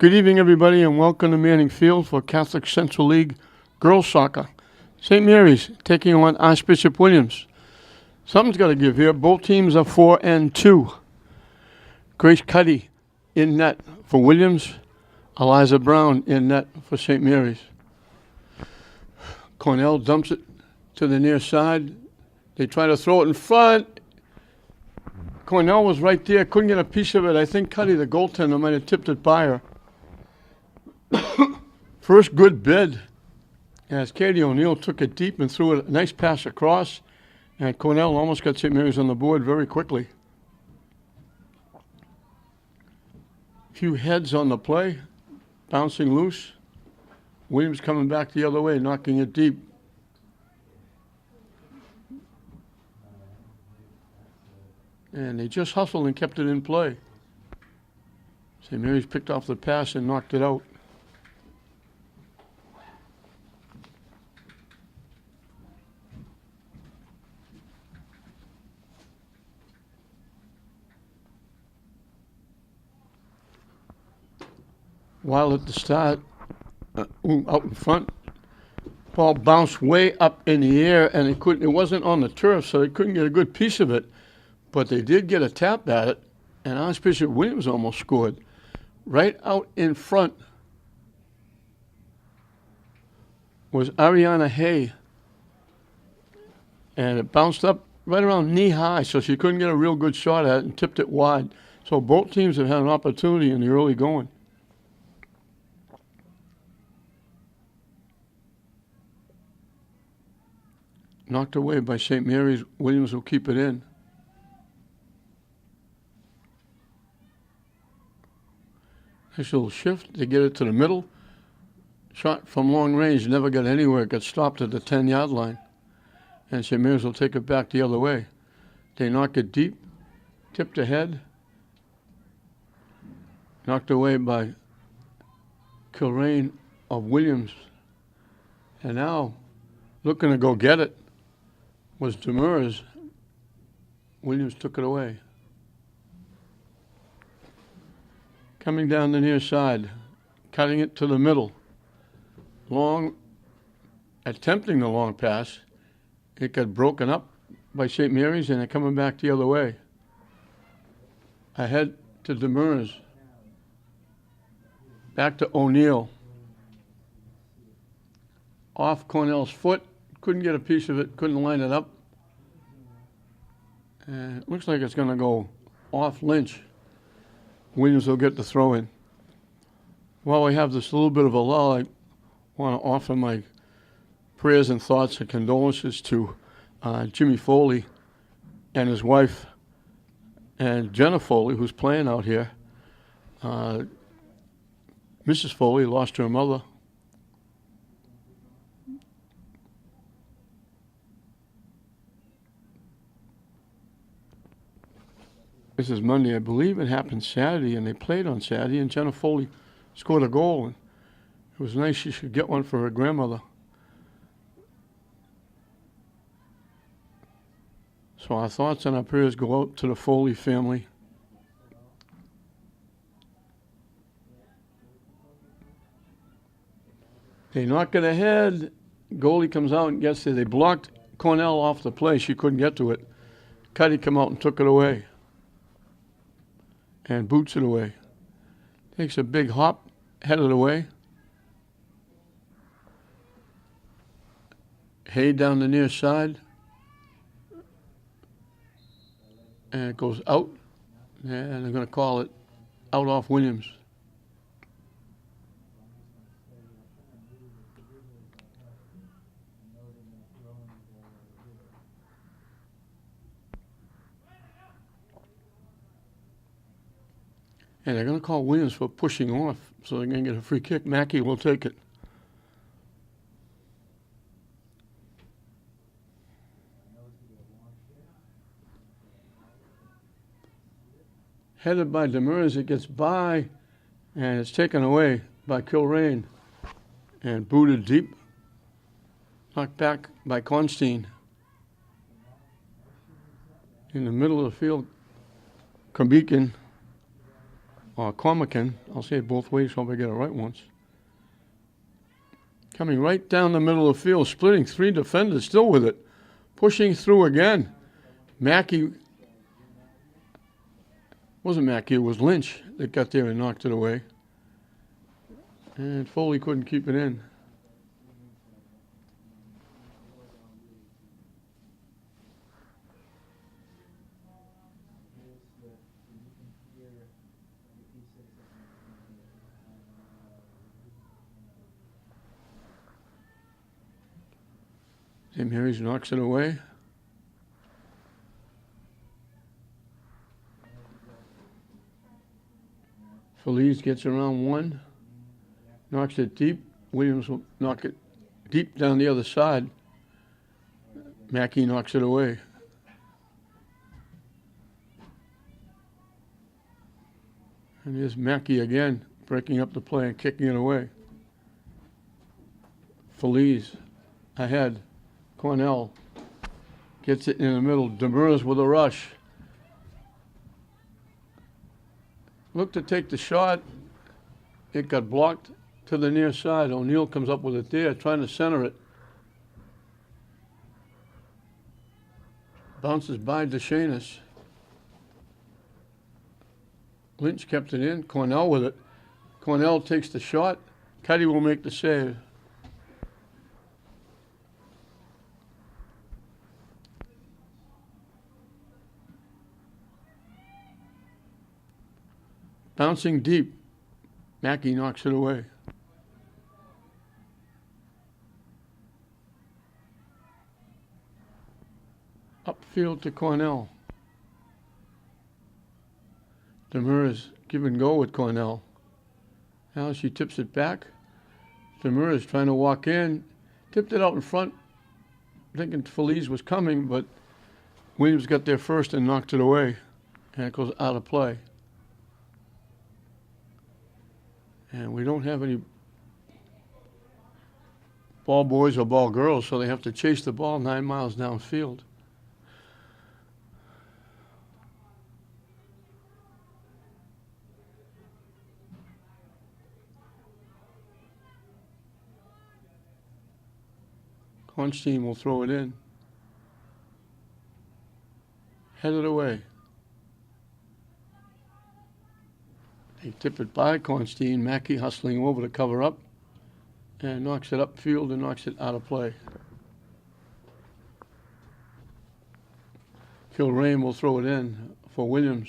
Good evening, everybody, and welcome to Manning Field for Catholic Central League Girls Soccer. St. Mary's taking on Archbishop Williams. Something's got to give here. Both teams are 4-2. Grace Cuddy in net for Williams. Eliza Brown in net for St. Mary's. Cornell dumps it to the near side. They try to throw it in front. Cornell was right there, couldn't get a piece of it. I think Cuddy, the goaltender, might have tipped it by her. First good bid, as Katie O'Neill took it deep and threw a nice pass across, and Cornell almost got St. Mary's on the board very quickly. Few heads on the play, bouncing loose. Williams coming back the other way, knocking it deep. And they just hustled and kept it in play. St. Mary's picked off the pass and knocked it out. While at the start, out in front, ball bounced way up in the air, and it wasn't on the turf, so they couldn't get a good piece of it. But they did get a tap at it, and Archbishop Williams almost scored. Right out in front was Ariana Hay, and it bounced up right around knee-high, so she couldn't get a real good shot at it and tipped it wide. So both teams have had an opportunity in the early going. Knocked away by St. Mary's. Williams will keep it in. Nice little shift. They get it to the middle. Shot from long range. Never got anywhere. Got stopped at the 10-yard line. And St. Mary's will take it back the other way. They knock it deep. Tipped ahead. Knocked away by Kilrain of Williams. And now, looking to go get it, was Demers. Williams took it away. Coming down the near side, cutting it to the middle. Long, attempting the long pass. It got broken up by St. Mary's, and they're coming back the other way. Ahead to Demers. Back to O'Neill. Off Cornell's foot. Couldn't get a piece of it, couldn't line it up. And it looks like it's going to go off Lynch. Williams will get the throw in. While we have this little bit of a lull, I want to offer my prayers and thoughts and condolences to Jimmy Foley and his wife and Jenna Foley, who's playing out here. Mrs. Foley lost her mother. This is Monday. I believe it happened Saturday, and they played on Saturday, and Jenna Foley scored a goal. And it was nice she should get one for her grandmother. So our thoughts and our prayers go out to the Foley family. They knock it ahead. Goalie comes out and gets there. They blocked Cornell off the play. She couldn't get to it. Cuddy come out and took it away. And boots it away. Takes a big hop, headed away. Hay down the near side. And it goes out. And they're going to call it out off Williams. And they're going to call Williams for pushing off, so they're going to get a free kick. Mackey will take it. Headed by Demers, it gets by, and it's taken away by Kilrain. And booted deep. Knocked back by Constein. In the middle of the field, Kambikin or Cormacan. I'll say it both ways, hope I get it right once. Coming right down the middle of the field, splitting 3 defenders, still with it. Pushing through again. Mackey, wasn't Mackey, it was Lynch that got there and knocked it away. And Foley couldn't keep it in. St. Mary's knocks it away. Feliz gets around 1, knocks it deep. Williams will knock it deep down the other side. Mackey knocks it away. And here's Mackey again, breaking up the play and kicking it away. Feliz ahead. Cornell gets it in the middle. Demers with a rush. Looked to take the shot. It got blocked to the near side. O'Neill comes up with it there, trying to center it. Bounces by DeShanis. Lynch kept it in. Cornell with it. Cornell takes the shot. Cuddy will make the save. Bouncing deep. Mackey knocks it away. Upfield to Cornell. Demers give and go with Cornell. Now she tips it back. Demers trying to walk in. Tipped it out in front, thinking Feliz was coming, but Williams got there first and knocked it away. And it goes out of play. And we don't have any ball boys or ball girls, so they have to chase the ball 9 miles downfield. Constein will throw it in. Headed away. They tip it by Constein. Mackey hustling over to cover up and knocks it upfield and knocks it out of play. Kilrain will throw it in for Williams.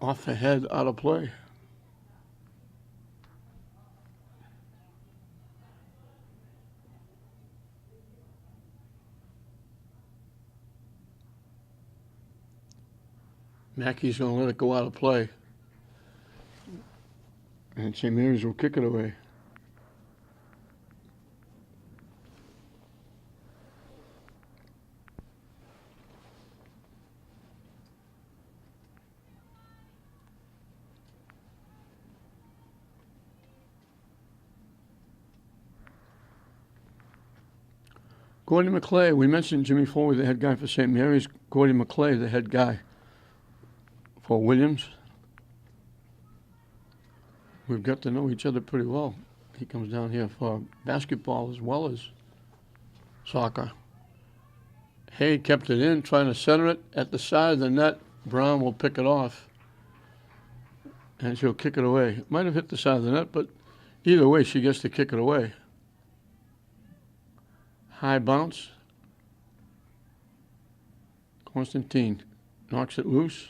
Off the head, out of play. Mackey's going to let it go out of play. And St. Mary's will kick it away. Gordy McClay, we mentioned Jimmy Foley, the head guy for St. Mary's. Gordy McClay, the head guy for Williams. We've got to know each other pretty well. He comes down here for basketball as well as soccer. Hay kept it in, trying to center it at the side of the net. Brown will pick it off, and she'll kick it away. Might have hit the side of the net, but either way, she gets to kick it away. High bounce. Constantine knocks it loose.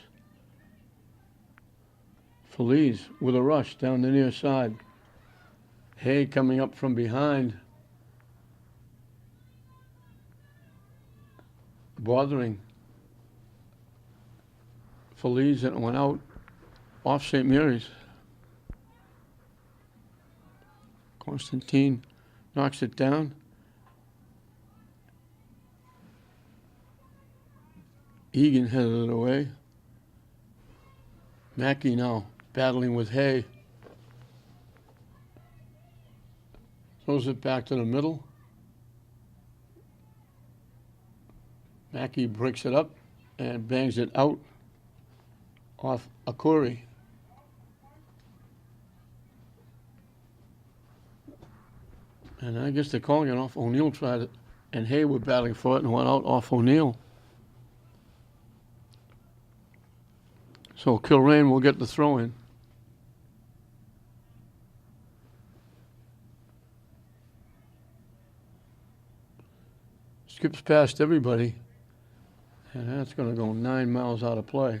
Feliz with a rush down the near side. Hay coming up from behind. Bothering Feliz, and it went out off St. Mary's. Constantine knocks it down. Egan headed it away. Mackey now battling with Hay. throws it back to the middle. Mackey breaks it up and bangs it out off Akuri. And I guess they're calling it off. O'Neill tried it, and Hay were battling for it and went out off O'Neill. So Kilrain will get the throw in. Skips past everybody, and that's going to go 9 miles out of play.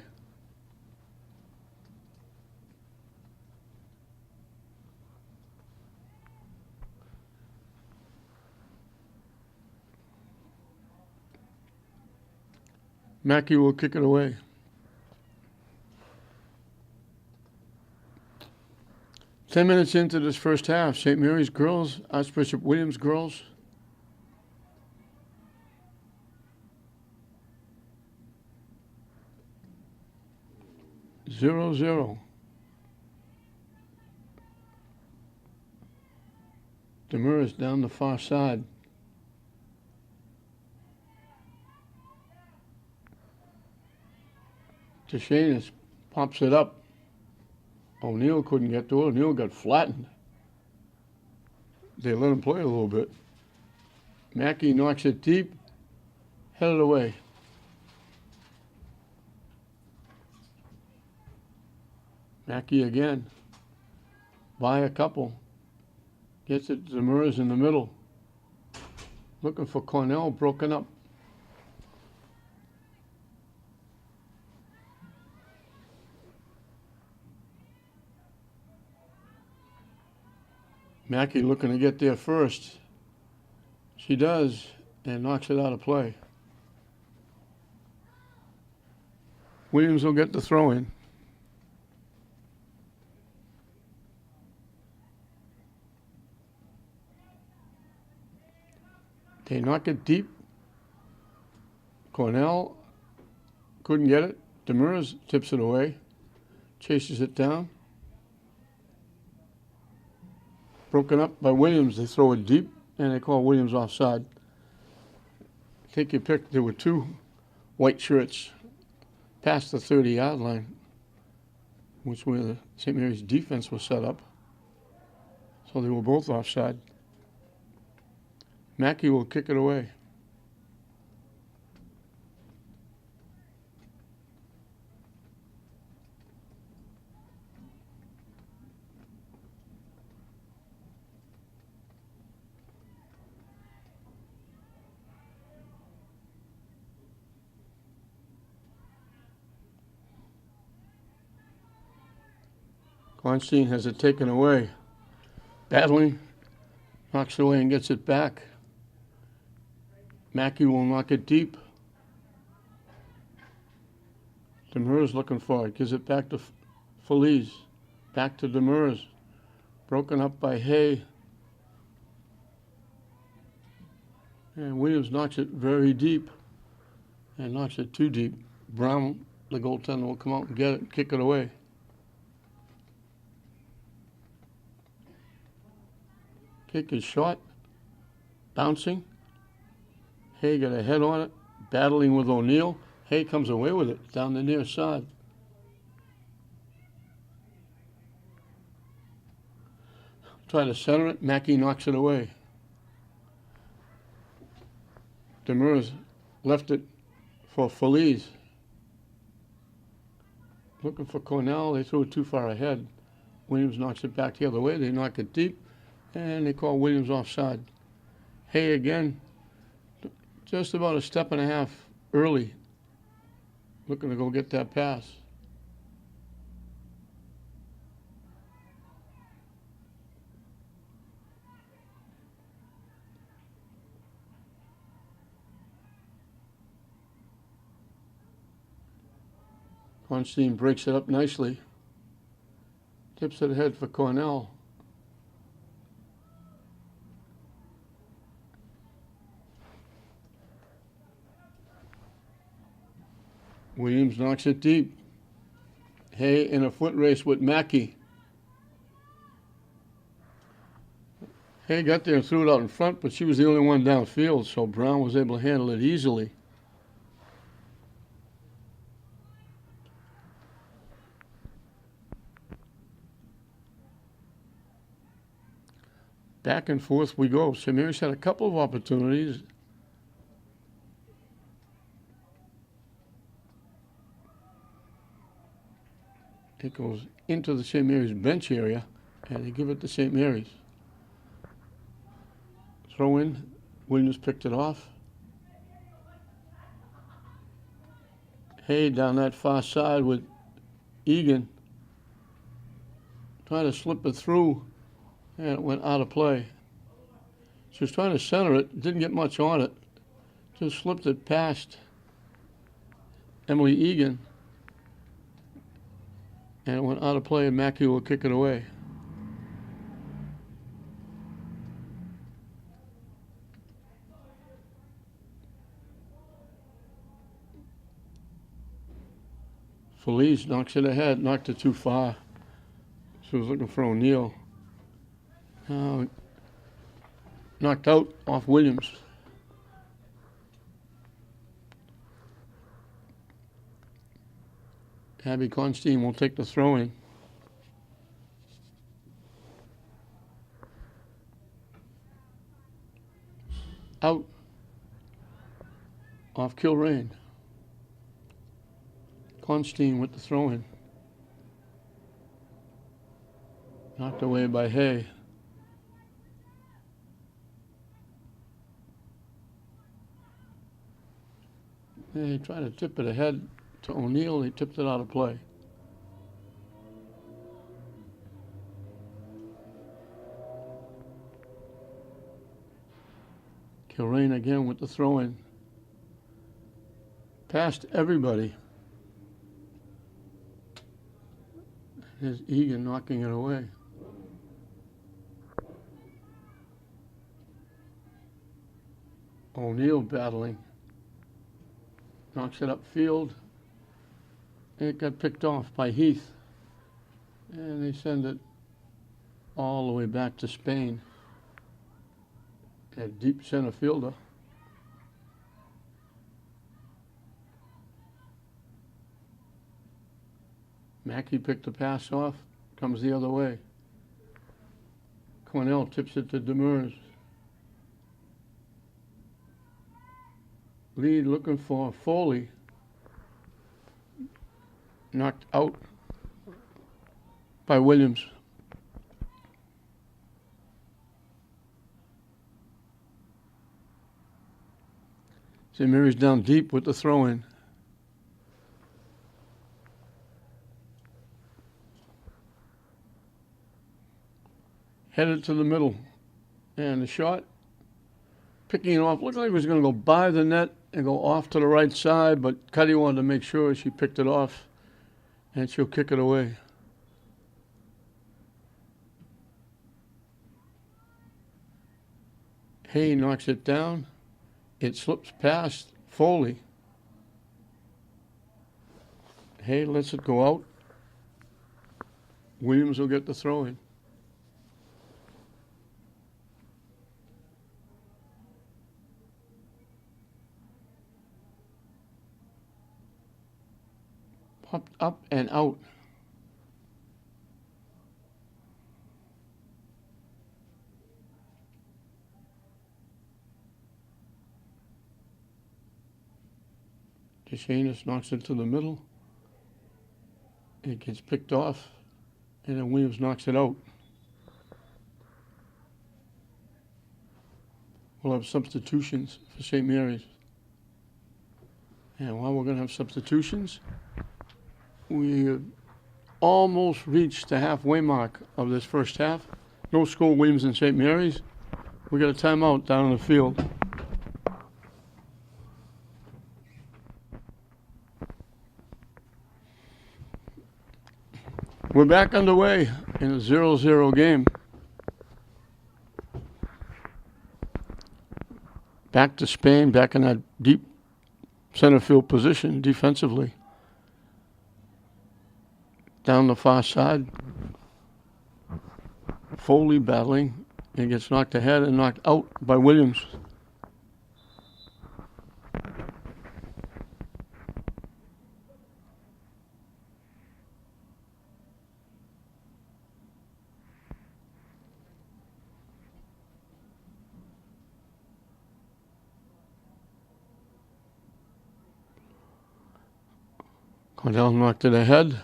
Mackey will kick it away. Ten minutes into this first half, St. Mary's girls, Archbishop Williams girls. Zero, zero. Demers down the far side. Tishanis pops it up. O'Neill couldn't get to it. O'Neill got flattened. They let him play a little bit. Mackey knocks it deep, headed away. Mackey again, by a couple. Gets it to Demers in the middle. Looking for Cornell, broken up. Mackey looking to get there first. She does, and knocks it out of play. Williams will get the throw in. They knock it deep. Cornell couldn't get it. Demers tips it away, chases it down. Broken up by Williams. They throw it deep, and they call Williams offside. Take your pick. There were two white shirts past the 30-yard line, which where the St. Mary's defense was set up. So they were both offside. Mackey will kick it away. Weinstein has it taken away. Battling, knocks it away and gets it back. Mackey will knock it deep. Demers looking for it, gives it back to Feliz. Back to Demers. Broken up by Hay. And Williams knocks it very deep. And knocks it too deep. Brown, the goaltender, will come out and get it and kick it away. Kick is short, bouncing. Hay got a head on it, battling with O'Neill. Hay comes away with it down the near side. Try to center it, Mackey knocks it away. Demers left it for Feliz. Looking for Cornell, they threw it too far ahead. Williams knocks it back the other way, they knock it deep. And they call Williams offside. Hay again, just about a step and a half early, looking to go get that pass. Weinstein breaks it up nicely, tips it ahead for Cornell. Williams knocks it deep. Hay in a foot race with Mackey. Hay got there and threw it out in front, but she was the only one downfield, so Brown was able to handle it easily. Back and forth we go. St. Mary's had a couple of opportunities. It goes into the St. Mary's bench area, and they give it to St. Mary's. Throw in. Williams picked it off. Hay down that far side with Egan. Trying to slip it through, and it went out of play. She was trying to center it, didn't get much on it. Just slipped it past Emily Egan, and it went out of play, and Mackey will kick it away. Felice knocks it ahead, knocked it too far. She was looking for O'Neill. Knocked out off Williams. Abby Constein will take the throw-in. Out off Kilrain. Constein with the throw-in. Knocked away by Hay. They tried to tip it ahead to O'Neill. He tipped it out of play. Kilrain again with the throw-in. Past everybody. Here's Egan knocking it away. O'Neill battling. Knocks it upfield. It got picked off by Heath. And they send it all the way back to Spain. A deep center fielder. Mackey picked the pass off, comes the other way. Cornell tips it to Demers. Lead looking for Foley. Knocked out by Williams. St. Mary's down deep with the throw-in. Headed to the middle. And the shot, picking it off, looked like it was going to go by the net and go off to the right side, but Cuddy wanted to make sure she picked it off, and she'll kick it away. Hay knocks it down. It slips past Foley. Hay lets it go out. Williams will get the throw-in. Popped up and out. DeShanus knocks it to the middle. It gets picked off, and then Williams knocks it out. We'll have substitutions for St. Mary's. And while we're going to have substitutions, we almost reached the halfway mark of this first half. No score, Williams and St. Mary's. We got a timeout down on the field. We're back underway in a 0-0 game. Back to Spain, back in that deep center field position defensively. Down the far side. Foley battling. and gets knocked ahead and knocked out by Williams. Cornell knocked it ahead.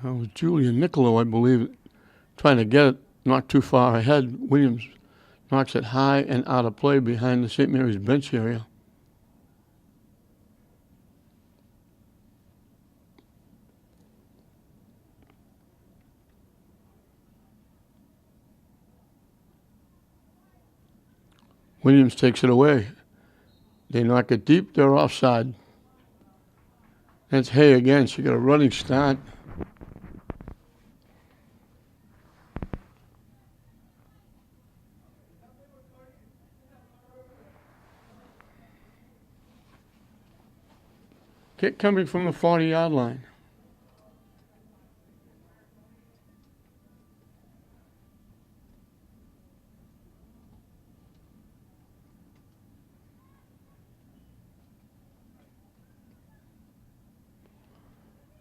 That was Julian Niccolo, I believe, trying to get it not too far ahead. Williams knocks it high and out of play behind the St. Mary's bench area. Williams takes it away. They knock it deep, they're offside. That's Hay again. She got a running start. Kick coming from the 40-yard line.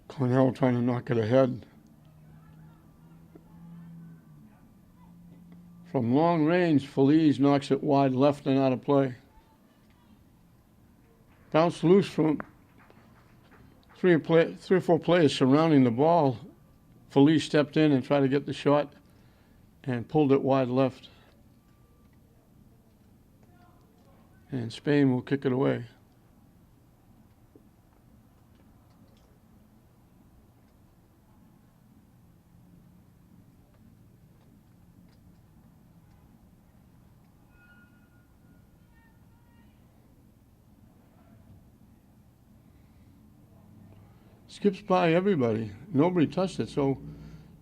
Cornell trying to knock it ahead. From long range, Feliz knocks it wide left and out of play. Bounced loose from three or four players surrounding the ball. Feliz stepped in and tried to get the shot and pulled it wide left. And Spain will kick it away. Skips by everybody. Nobody touched it, so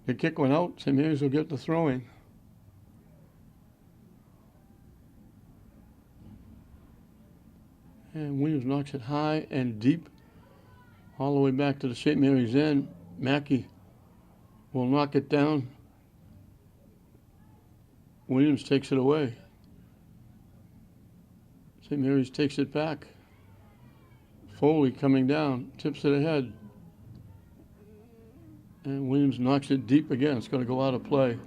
the kick went out. St. Mary's will get the throw-in. And Williams knocks it high and deep all the way back to the St. Mary's end. Mackey will knock it down. Williams takes it away. St. Mary's takes it back. Foley coming down, tips it ahead. And Williams knocks it deep again. It's going to go out of play.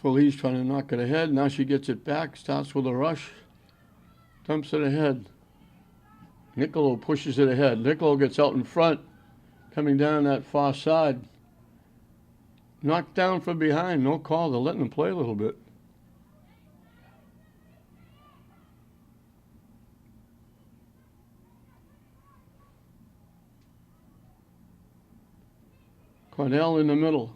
Feliz trying to knock it ahead. Now she gets it back, starts with a rush, dumps it ahead. Niccolo pushes it ahead. Niccolo gets out in front, coming down that far side. Knocked down from behind, no call. They're letting them play a little bit. Cornell in the middle.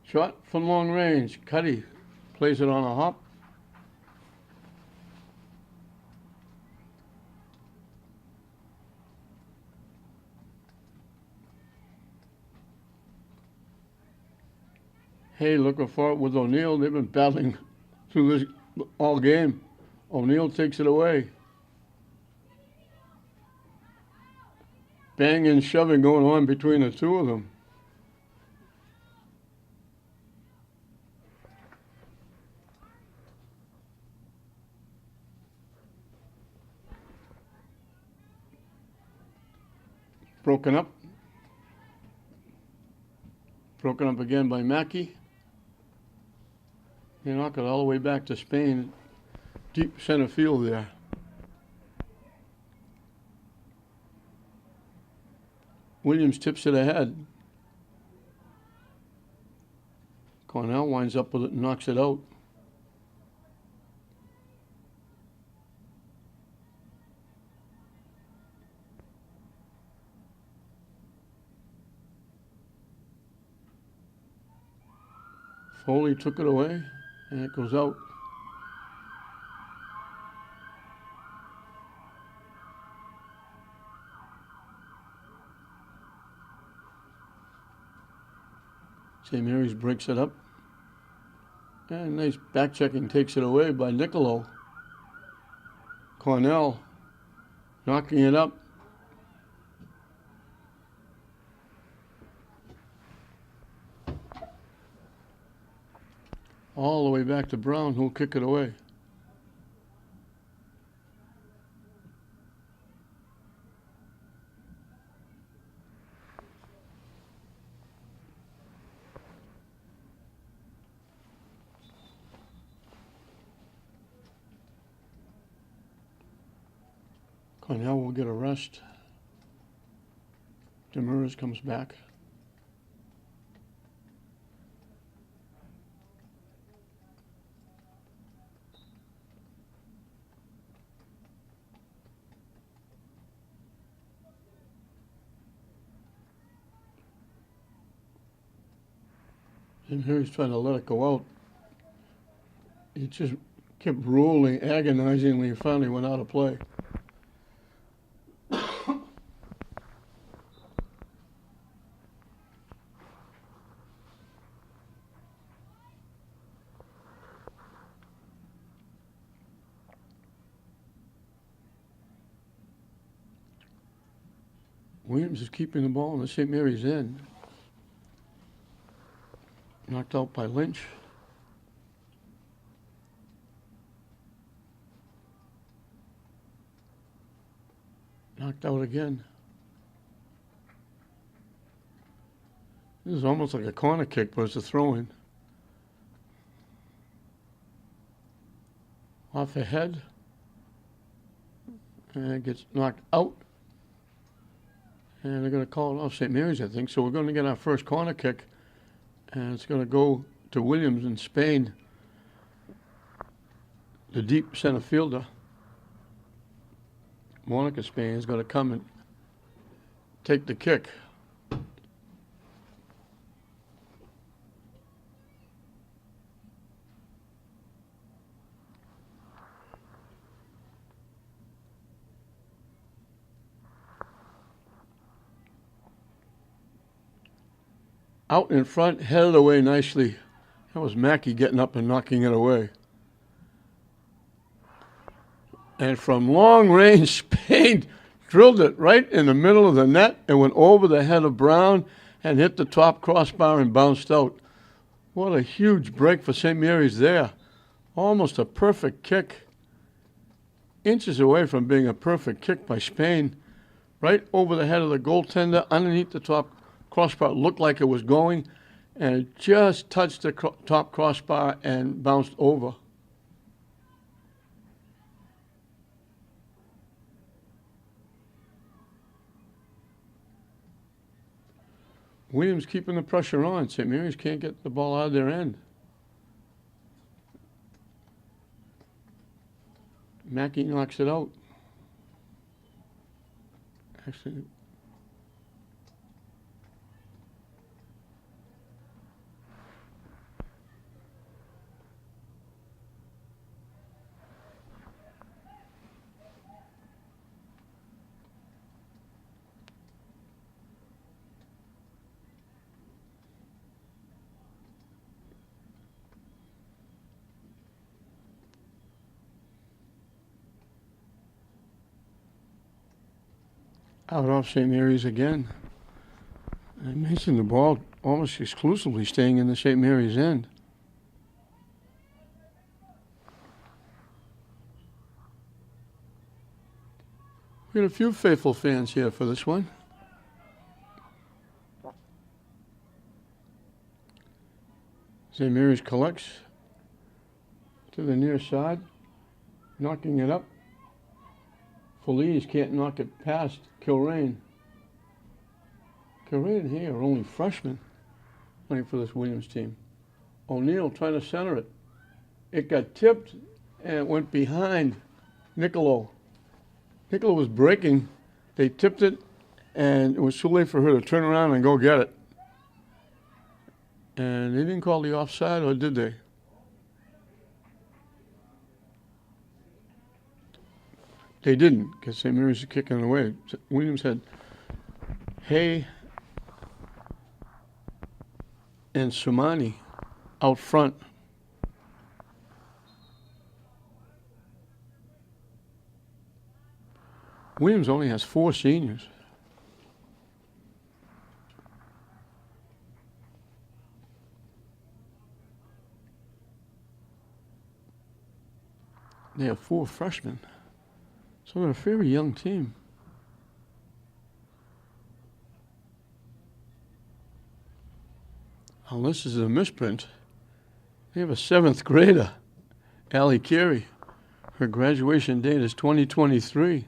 Shot from long range. Cuddy plays it on a hop. Hay looking for it with O'Neill. They've been battling through this all game. O'Neill takes it away. Bang and shoving going on between the two of them. Broken up. Broken up again by Mackey. They knock it all the way back to Spain. Deep center field there. Williams tips it ahead. Cornell winds up with it and knocks it out. Foley took it away. And it goes out. St. Mary's breaks it up. And nice back checking takes it away by Niccolo. Cornell knocking it up. All the way back to Brown, who'll kick it away. Cornell will get a rest. Demers comes back. And here's trying to let it go out. It just kept rolling agonizingly and finally went out of play. Williams is keeping the ball in the St. Mary's end. Knocked out by Lynch. Knocked out again. This is almost like a corner kick, but it's a throw-in. Off the head. And it gets knocked out. And they're going to call it off St. Mary's, I think. So we're going to get our first corner kick. And it's going to go to Williams in Spain, the deep center fielder. Monica Spain is going to come and take the kick. Out in front, headed away nicely. That was Mackey getting up and knocking it away. And from long range, Spain drilled it right in the middle of the net and went over the head of Brown and hit the top crossbar and bounced out. What a huge break for St. Mary's there. Almost a perfect kick. Inches away from being a perfect kick by Spain. Right over the head of the goaltender, underneath the top crossbar. Looked like it was going, and it just touched the top crossbar and bounced over. Williams keeping the pressure on. St. Mary's can't get the ball out of their end. Mackey knocks it out. Actually, out off St. Mary's again. I mentioned the ball almost exclusively staying in the St. Mary's end. We got a few faithful fans here for this one. St. Mary's collects to the near side, knocking it up. Feliz can't knock it past Kilrain. Kilrain and here are only freshmen playing for this Williams team. O'Neill trying to center it. It got tipped and it went behind Niccolo. Niccolo was breaking. They tipped it and it was too late for her to turn around and go get it. And they didn't call the offside, or did they? They didn't, because St. Mary's was kicking it away. Williams had Hay and Sumani out front. Williams only has 4 seniors. They have 4 freshmen. So they're a very young team. Unless this is a misprint, they have a 7th grader, Allie Carey. Her graduation date is 2023.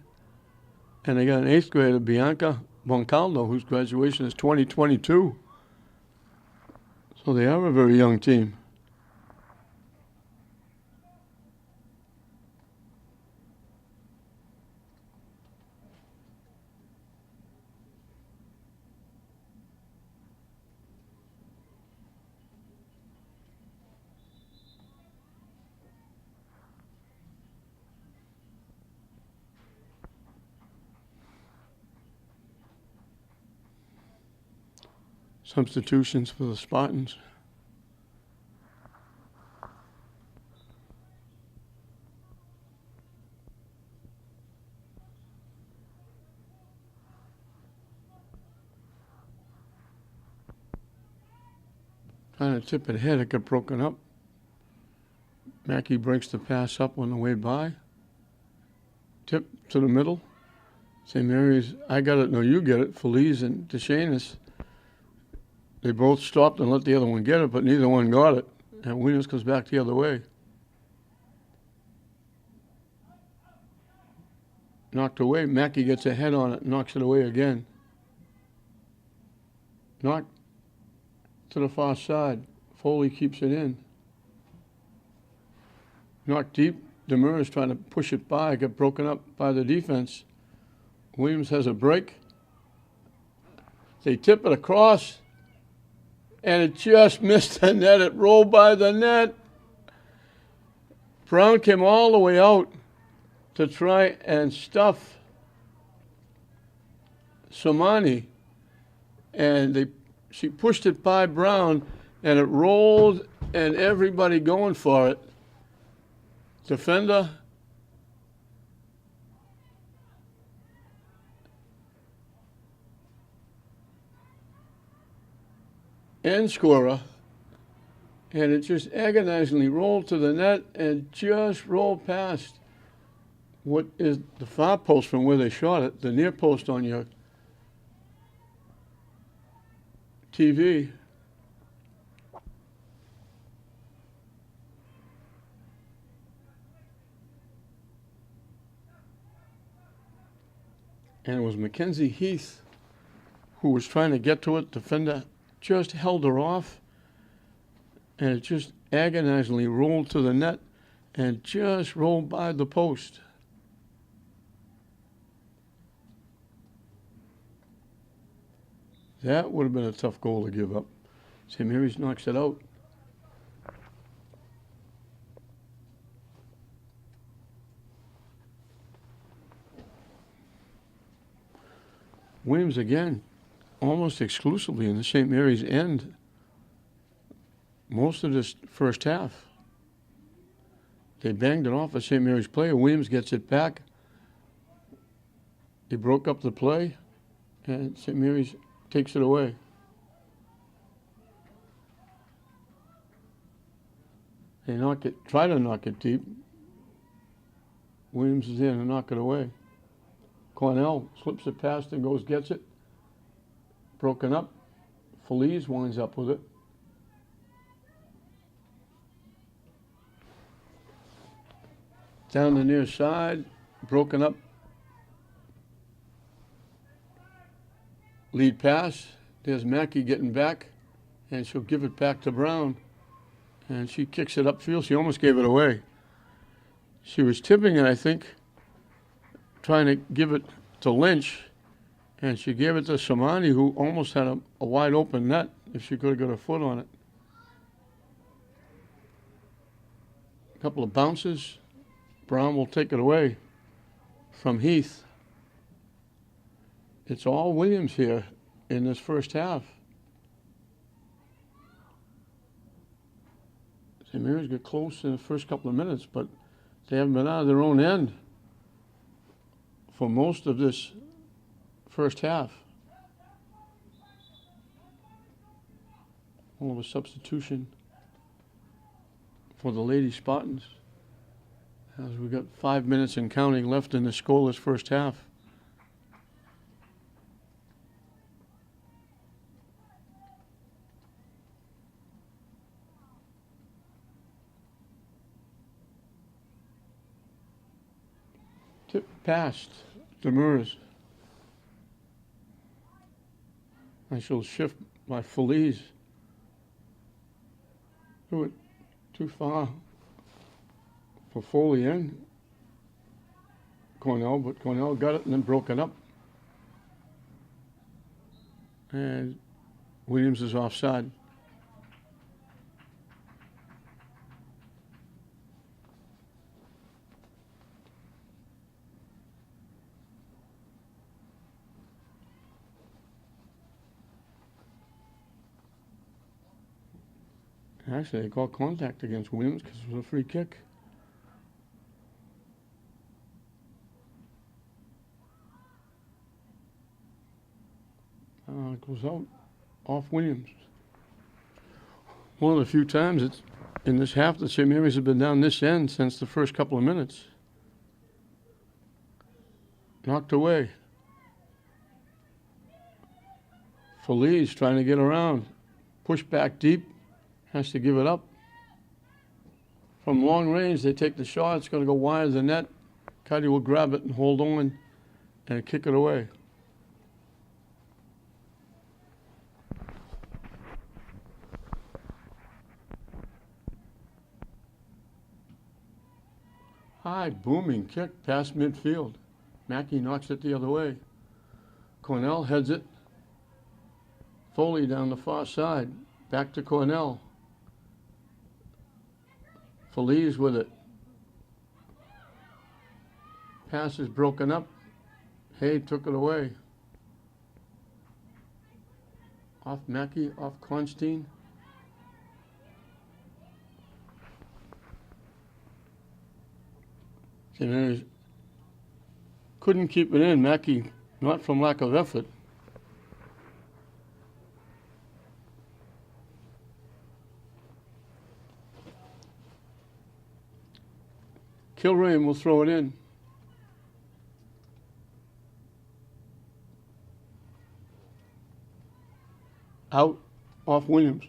And they got an 8th grader, Bianca Boncaldo, whose graduation is 2022. So they are a very young team. Substitutions for the Spartans. Trying to tip it ahead, it got broken up. Mackey breaks the pass up on the way by. Tip to the middle. St. Mary's, I got it, no, you get it. Feliz and DeShanus. They both stopped and let the other one get it, but neither one got it. And Williams comes back the other way. Knocked away. Mackey gets a head on it, knocks it away again. Knocked to the far side. Foley keeps it in. Knocked deep. Demers trying to push it by. Got broken up by the defense. Williams has a break. They tip it across. And it just missed the net. It rolled by the net. Brown came all the way out to try and stuff Somani. And she pushed it by Brown, and it rolled, and everybody going for it. Defender. And scorer, and it just agonizingly rolled to the net and just rolled past what is the far post from where they shot it, the near post on your TV. And it was Mackenzie Heath who was trying to get to it. Defender just held her off, and it just agonizingly rolled to the net and just rolled by the post. That would have been a tough goal to give up. St. Mary's knocks it out. Williams again, almost exclusively in the St. Mary's end most of this first half. They banged it off a St. Mary's player. Williams gets it back. They broke up the play, and St. Mary's takes it away. They try to knock it deep. Williams is in to knock it away. Cornell slips it past and gets it. Broken up. Feliz winds up with it. Down the near side, broken up. Lead pass. There's Mackey getting back, and she'll give it back to Brown. And she kicks it upfield. She almost gave it away. She was tipping it, I think, trying to give it to Lynch. And she gave it to Samani, who almost had a wide open net if she could have got her foot on it. A couple of bounces. Brown will take it away. from Heath. It's all Williams here in this first half. St. Mary's got close in the first couple of minutes, but they haven't been out of their own end for most of this first half. All of a substitution for the Lady Spartans, as we've got 5 minutes and counting left in the scoreless first half. Tip past Demers. I shall shift my Feliz. Do it too far for Foley in Cornell, but Cornell got it and then broke it up. And Williams is offside. Actually, they called contact against Williams because it was a free kick. It goes out off Williams. One of the few times it's in this half that St. Mary's have been down this end since the first couple of minutes. Knocked away. Feliz trying to get around. Push back deep. Has to give it up. From long range, they take the shot. It's going to go wide of the net. Cuddy will grab it and hold on and kick it away. High, booming kick past midfield. Mackey knocks it the other way. Cornell heads it. Foley down the far side. Back to Cornell. Feliz with it. Pass is broken up. Hay took it away. Off Mackey, off Constine. St. Mary's couldn't keep it in. Mackey, not from lack of effort. Kilrain will throw it in. Out off Williams.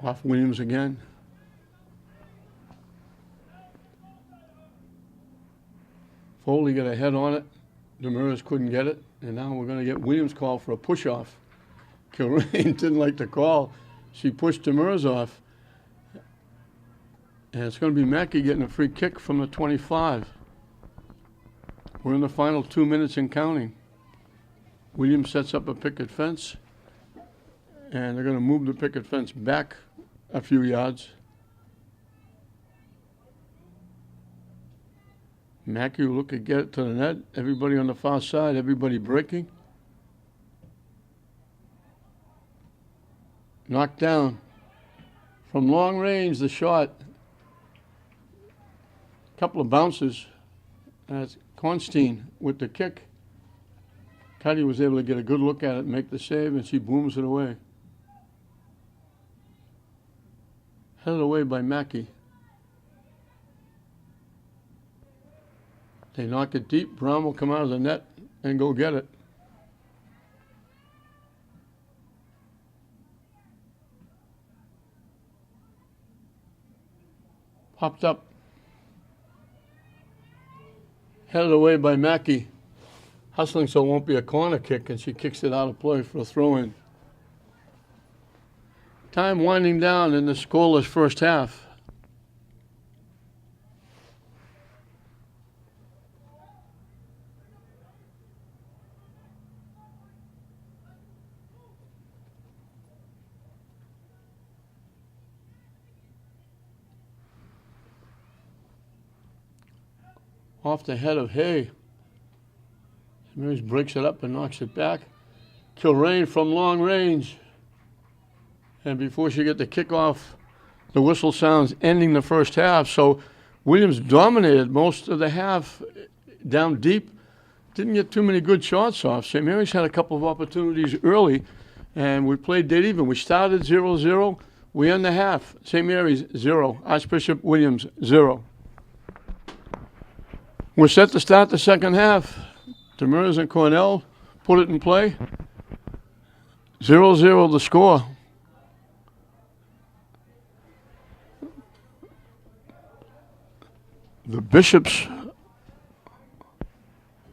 Off Williams again. Foley got a head on it. Demers couldn't get it. And now we're going to get Williams called for a push-off. Kilrain didn't like the call. She pushed Demers off. And it's going to be Mackey getting a free kick from the 25. We're in the final 2 minutes and counting. Williams sets up a picket fence. And they're going to move the picket fence back a few yards. Mackey will look to get it to the net. Everybody on the far side, everybody breaking. Knocked down. From long range, the shot. Couple of bounces. That's Constine with the kick. Cuddy was able to get a good look at it, make the save, and she booms it away. Headed away by Mackey. They knock it deep. Brown will come out of the net and go get it. Popped up. Headed away by Mackey. Hustling so it won't be a corner kick, and she kicks it out of play for a throw-in. Time winding down in the scoreless first half. off the head of Hay. St. Mary's breaks it up and knocks it back. Kilrain from long range. And before she get the kickoff, the whistle sounds ending the first half. So Williams dominated most of the half down deep. Didn't get too many good shots off. St. Mary's had a couple of opportunities early, and we played dead even. We started 0-0. We end the half. St. Mary's 0. Archbishop Williams 0. We're set to start the second half. Demers and Cornell put it in play. 0-0 the score. The bishops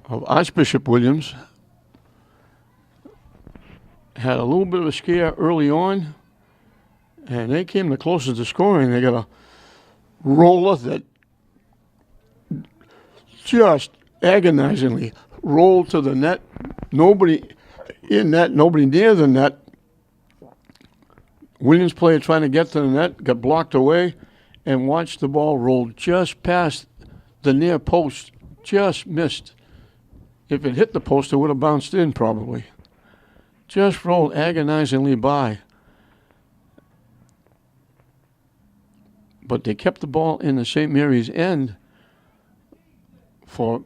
of Archbishop Williams had a little bit of a scare early on, and they came the closest to scoring. They got a roller that just agonizingly rolled to the net. Nobody in net, nobody near the net. Williams player trying to get to the net, got blocked away, and watched the ball roll just past the near post, just missed. If it hit the post, it would have bounced in probably. Just rolled agonizingly by. But they kept the ball in the St. Mary's end for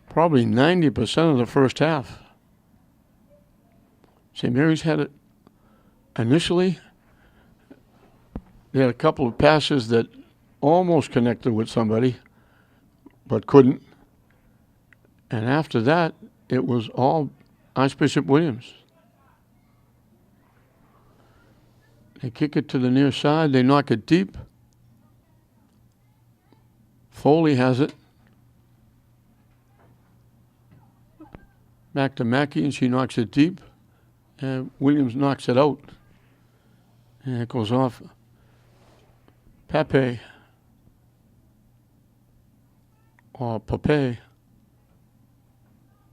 probably 90% of the first half. St. Mary's had it initially. They had a couple of passes that almost connected with somebody, but couldn't. And after that, it was all Archbishop Williams. They kick it to the near side. They knock it deep. Foley has it. Back to Mackey, and she knocks it deep. And Williams knocks it out. And it goes off. Pape. Or Pape.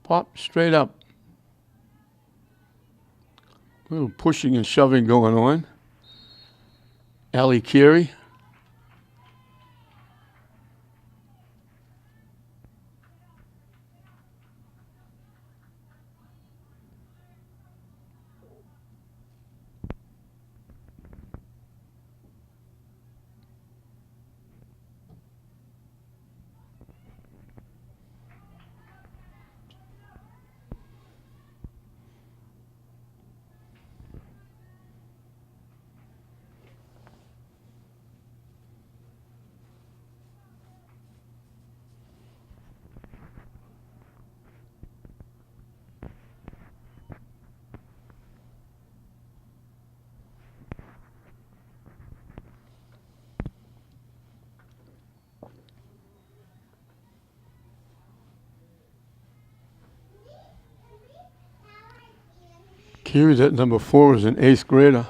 Pop straight up. A little pushing and shoving going on. Ali Kiri. Kiri's at number 4 is an 8th grader.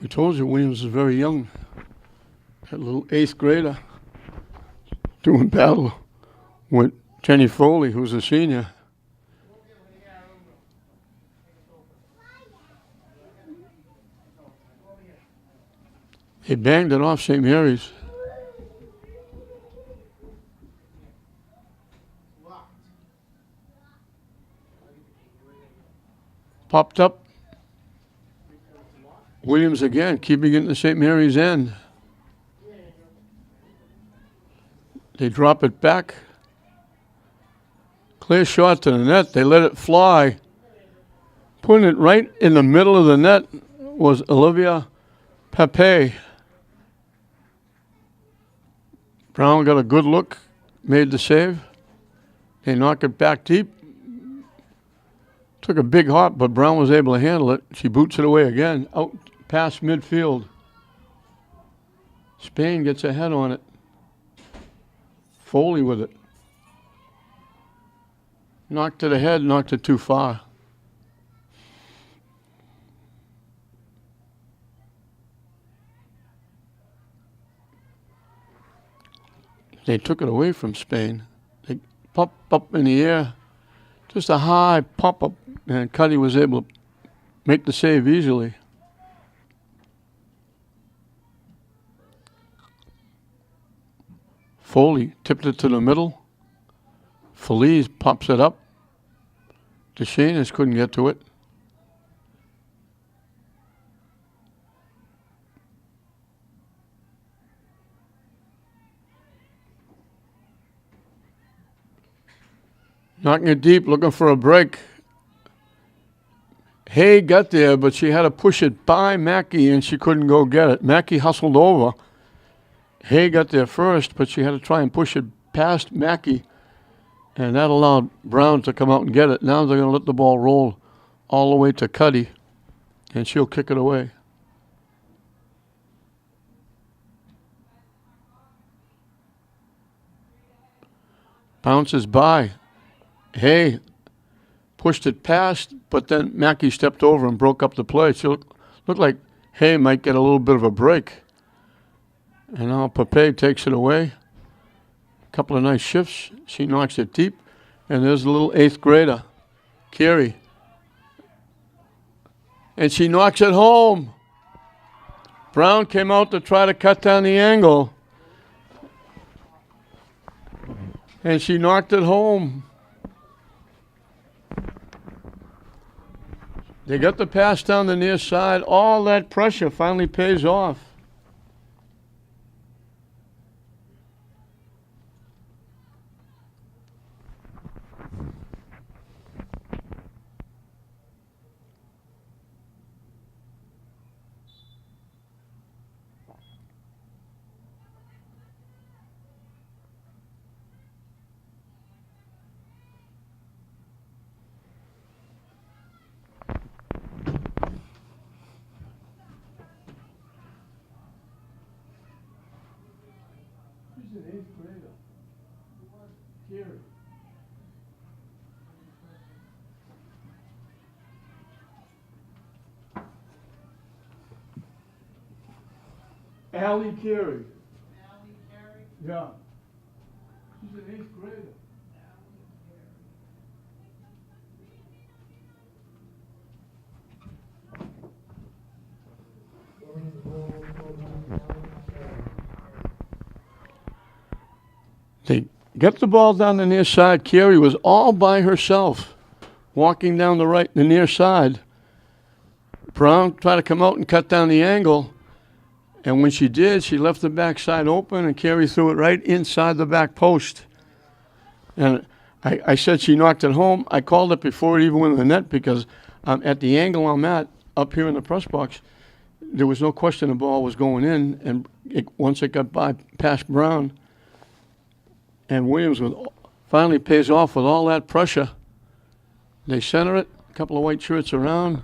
We told you Williams is very young. That little 8th grader doing battle with Jenny Foley, who's a senior. They banged it off St. Mary's. Popped up. Williams again, keeping it in the St. Mary's end. They drop it back. Clear shot to the net. They let it fly. Putting it right in the middle of the net was Olivia Pape. Brown got a good look, made the save. They knock it back deep. Took a big hop, but Brown was able to handle it. She boots it away again, out past midfield. Spain gets ahead on it. Foley with it. Knocked to the head, knocked it too far. They took it away from Spain. They popped up in the air, just a high pop up, and Cuddy was able to make the save easily. Foley tipped it to the middle. Feliz pops it up. DeShanis couldn't get to it. Knocking it deep, looking for a break. Hay got there, but she had to push it by Mackey, and she couldn't go get it. Mackey hustled over. Hay got there first, but she had to try and push it past Mackey, and that allowed Brown to come out and get it. Now they're going to let the ball roll all the way to Cuddy, and she'll kick it away. Bounces by. Hay pushed it past, but then Mackey stepped over and broke up the play. She looked like Hay might get a little bit of a break. And now Pape takes it away. A couple of nice shifts. She knocks it deep. And there's a little 8th grader, Carey. And she knocks it home. Brown came out to try to cut down the angle. And she knocked it home. They got the pass down the near side. All that pressure finally pays off. She's an 8th grader. Carey. Allie Carey. Yeah. She's an 8th grader. They got the ball down the near side. Carey was all by herself, walking down the near side. Brown tried to come out and cut down the angle, and when she did, she left the backside open, and Carey threw it right inside the back post. And I said she knocked it home. I called it before it even went in the net because at the angle I'm at, up here in the press box, there was no question the ball was going in, and once it got past Brown, and Williams finally pays off with all that pressure. They center it, a couple of white shirts around.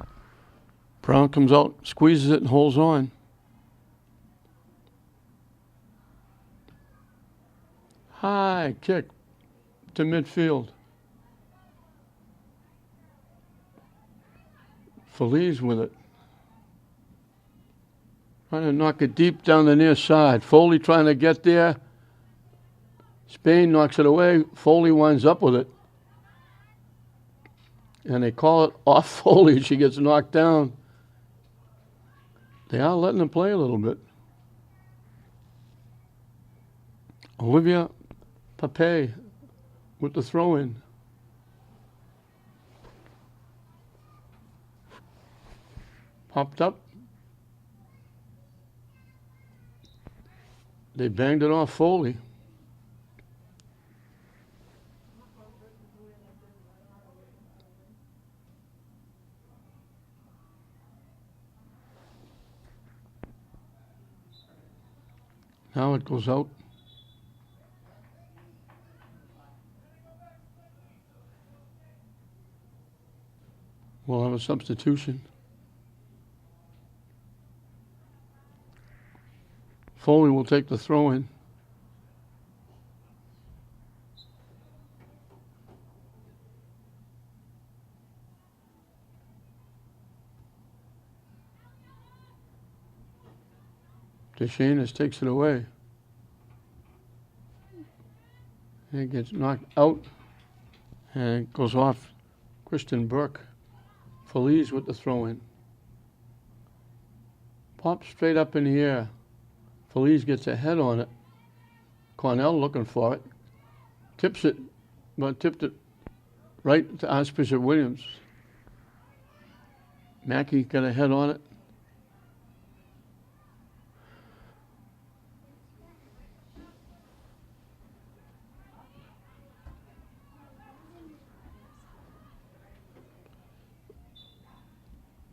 Brown comes out, squeezes it, and holds on. High kick to midfield. Feliz with it. Trying to knock it deep down the near side. Foley trying to get there. Spain knocks it away. Foley winds up with it. And they call it off Foley. She gets knocked down. They are letting them play a little bit. Olivia Pape with the throw-in. Popped up. They banged it off Foley. Now it goes out. We'll have a substitution. Foley will take the throw-in. DeShantis takes it away. And it gets knocked out. And it goes off Christian Burke. Feliz with the throw-in. Pops straight up in the air. Feliz gets a head on it. Cornell looking for it. Tips it, but tipped it right to Archbishop Williams. Mackey got a head on it.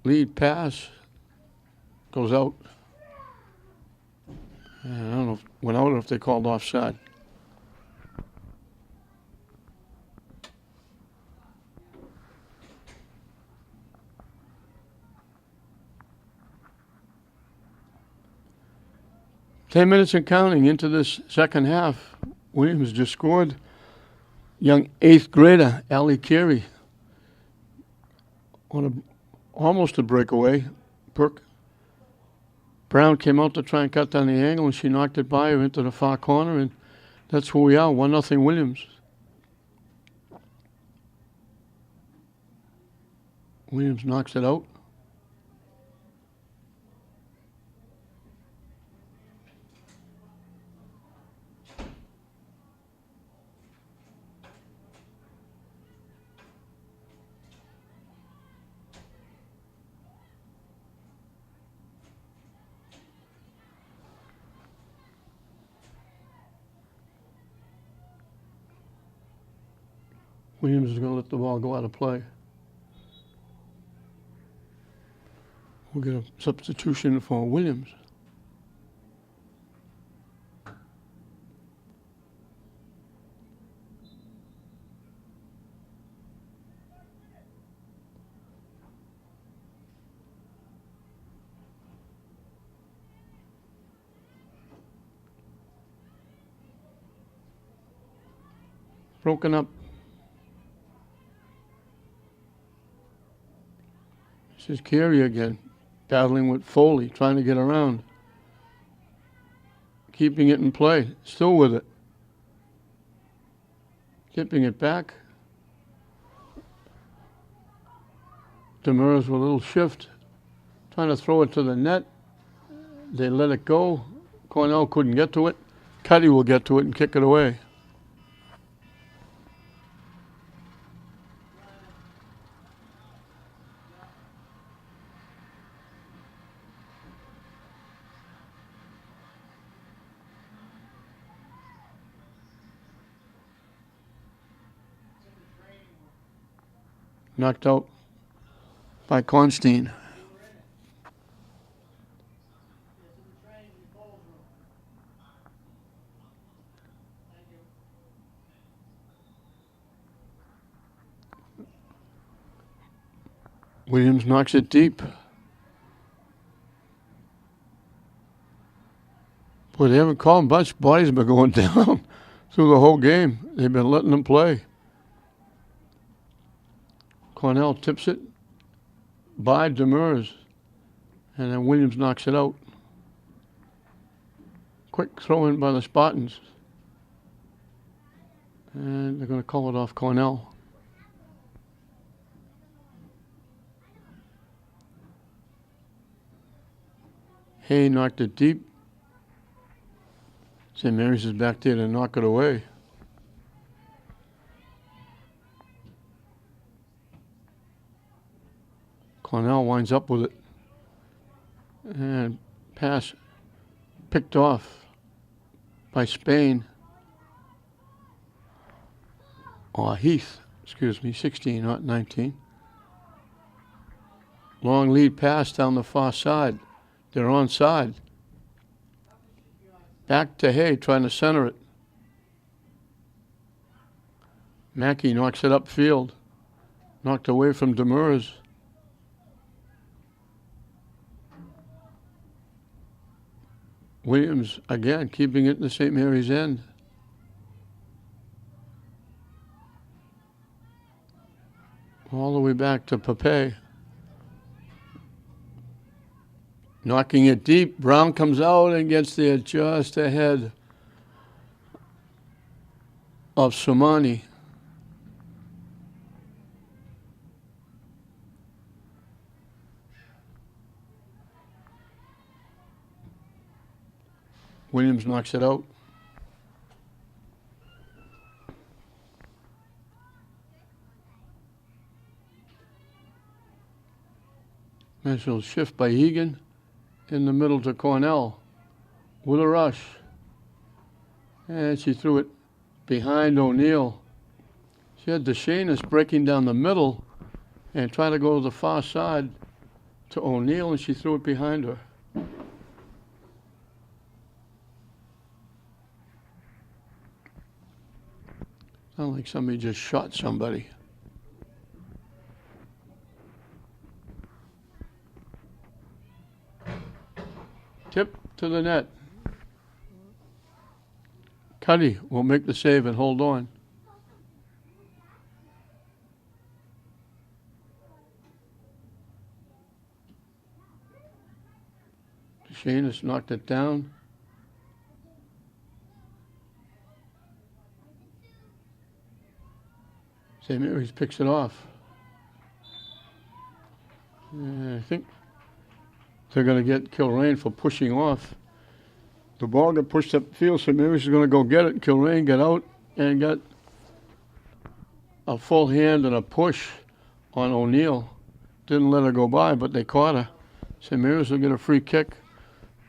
Lead pass goes out. And I don't know if went out or if they called offside. Ten minutes and counting into this second half. Williams just scored. Young 8th grader, Allie Carey, on almost a breakaway. Brown came out to try and cut down the angle, and she knocked it by her into the far corner, and that's where we are, 1-0 Williams. Williams knocks it out. Williams is going to let the ball go out of play. We'll get a substitution for Williams. Broken up. This is Carey again, battling with Foley, trying to get around. Keeping it in play, still with it. Tipping it back. Demers with a little shift, trying to throw it to the net. They let it go. Cornell couldn't get to it. Cuddy will get to it and kick it away. Knocked out by Constein. Williams knocks it deep. Boy, they haven't called much. Bodies have been going down through the whole game. They've been letting them play. Cornell tips it by Demers, and then Williams knocks it out. Quick throw in by the Spartans. And they're going to call it off Cornell. Hay knocked it deep. St. Mary's is back there to knock it away. Cornell winds up with it. And pass picked off by Spain. Or Heath, 16, not 19. Long lead pass down the far side. They're onside. Back to Hay, trying to center it. Mackey knocks it upfield. Knocked away from Demers. Williams, again, keeping it in the St. Mary's end. All the way back to Pepe. Knocking it deep. Brown comes out and gets there just ahead of Somani. Williams knocks it out. National shift by Egan in the middle to Cornell with a rush. And she threw it behind O'Neill. She had DeShanis breaking down the middle and trying to go to the far side to O'Neill, and she threw it behind her. Sounded like somebody just shot somebody. Tip to the net. Cuddy will make the save and hold on. DeShanis knocked it down. St. Mary's picks it off. I think they're going to get Kilrain for pushing off. The ball got pushed upfield, so Mary's is going to go get it. Kilrain got out and got a full hand and a push on O'Neill. Didn't let her go by, but they caught her. St. Mary's will get a free kick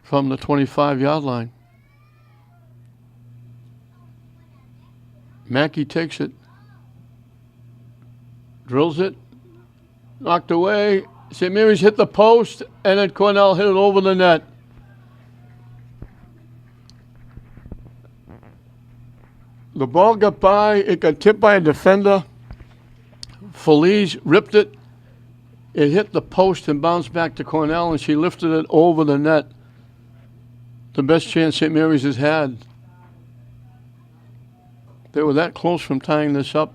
from the 25-yard line. Mackey takes it. Drills it. Knocked away. St. Mary's hit the post, and then Cornell hit it over the net. The ball got by. It got tipped by a defender. Felice ripped it. It hit the post and bounced back to Cornell, and she lifted it over the net. The best chance St. Mary's has had. They were that close from tying this up.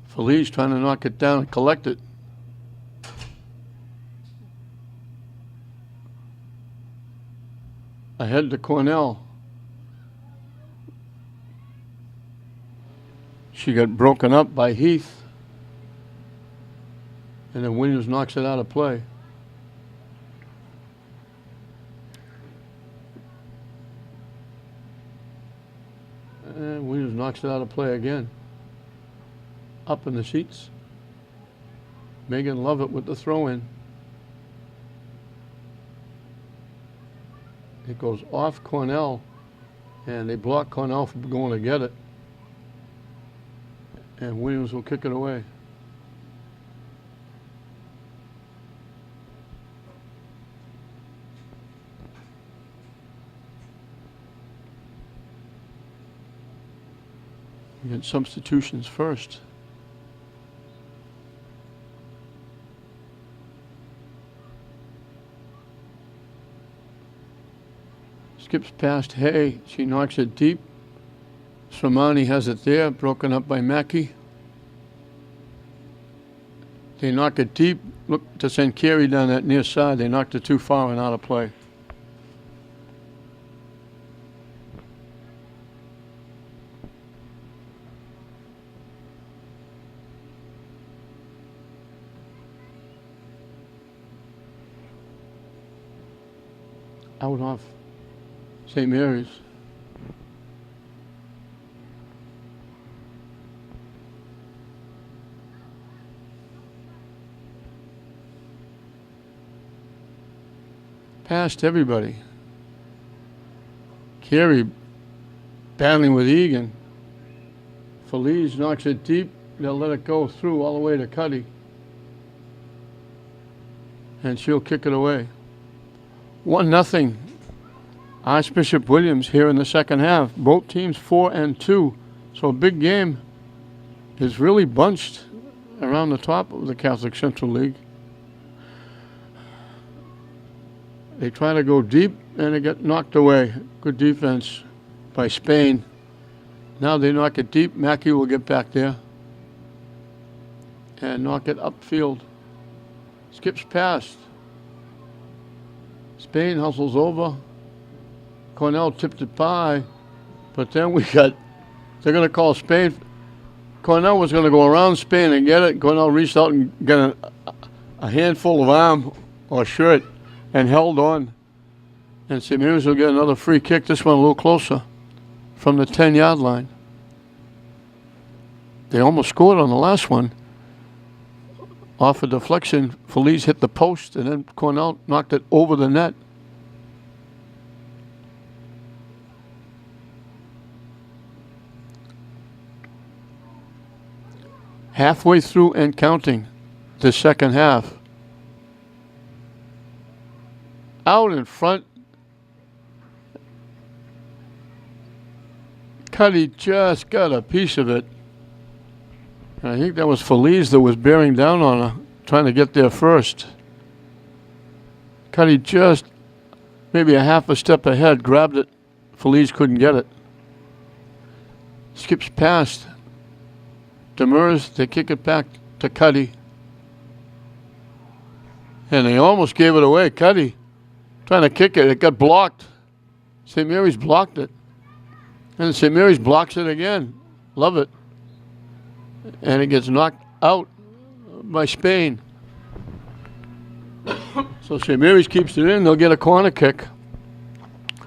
Felice trying to knock it down and collect it. Ahead to Cornell. She got broken up by Heath. And then Williams knocks it out of play. And Williams knocks it out of play again. Up in the seats. Megan Lovett with the throw-in. It goes off Cornell, and they block Cornell from going to get it. And Williams will kick it away. We get substitutions first. Skips past Hay. She knocks it deep. Somani has it there, broken up by Mackey. They knock it deep. Look to send Carey down that near side. They knocked it too far and out of play. Out off St. Mary's. Past everybody. Carey battling with Egan. Felice knocks it deep. They'll let it go through all the way to Cuddy. And she'll kick it away. 1-0. Archbishop Williams here in the second half. Both teams 4-2. So a big game is really bunched around the top of the Catholic Central League. They try to go deep and it got knocked away. Good defense by Spain. Now they knock it deep. Mackey will get back there and knock it upfield. Skips past. Spain hustles over. Cornell tipped it by. But then they're going to call Spain. Cornell was going to go around Spain and get it. Cornell reached out and got a handful of arm or shirt and held on. And St. Mary's will get another free kick. This one a little closer from the 10-yard line. They almost scored on the last one. Off a deflection, Feliz hit the post, and then Cornell knocked it over the net. Halfway through and counting the second half. Out in front. Cuddy just got a piece of it. And I think that was Feliz that was bearing down on her, trying to get there first. Cuddy just maybe a half a step ahead, grabbed it. Feliz couldn't get it. Skips past. Demers, they kick it back to Cuddy. And they almost gave it away. Cuddy trying to kick it. It got blocked. St. Mary's blocked it. And St. Mary's blocks it again. Love it. And it gets knocked out by Spain. So St. Mary's keeps it in. They'll get a corner kick.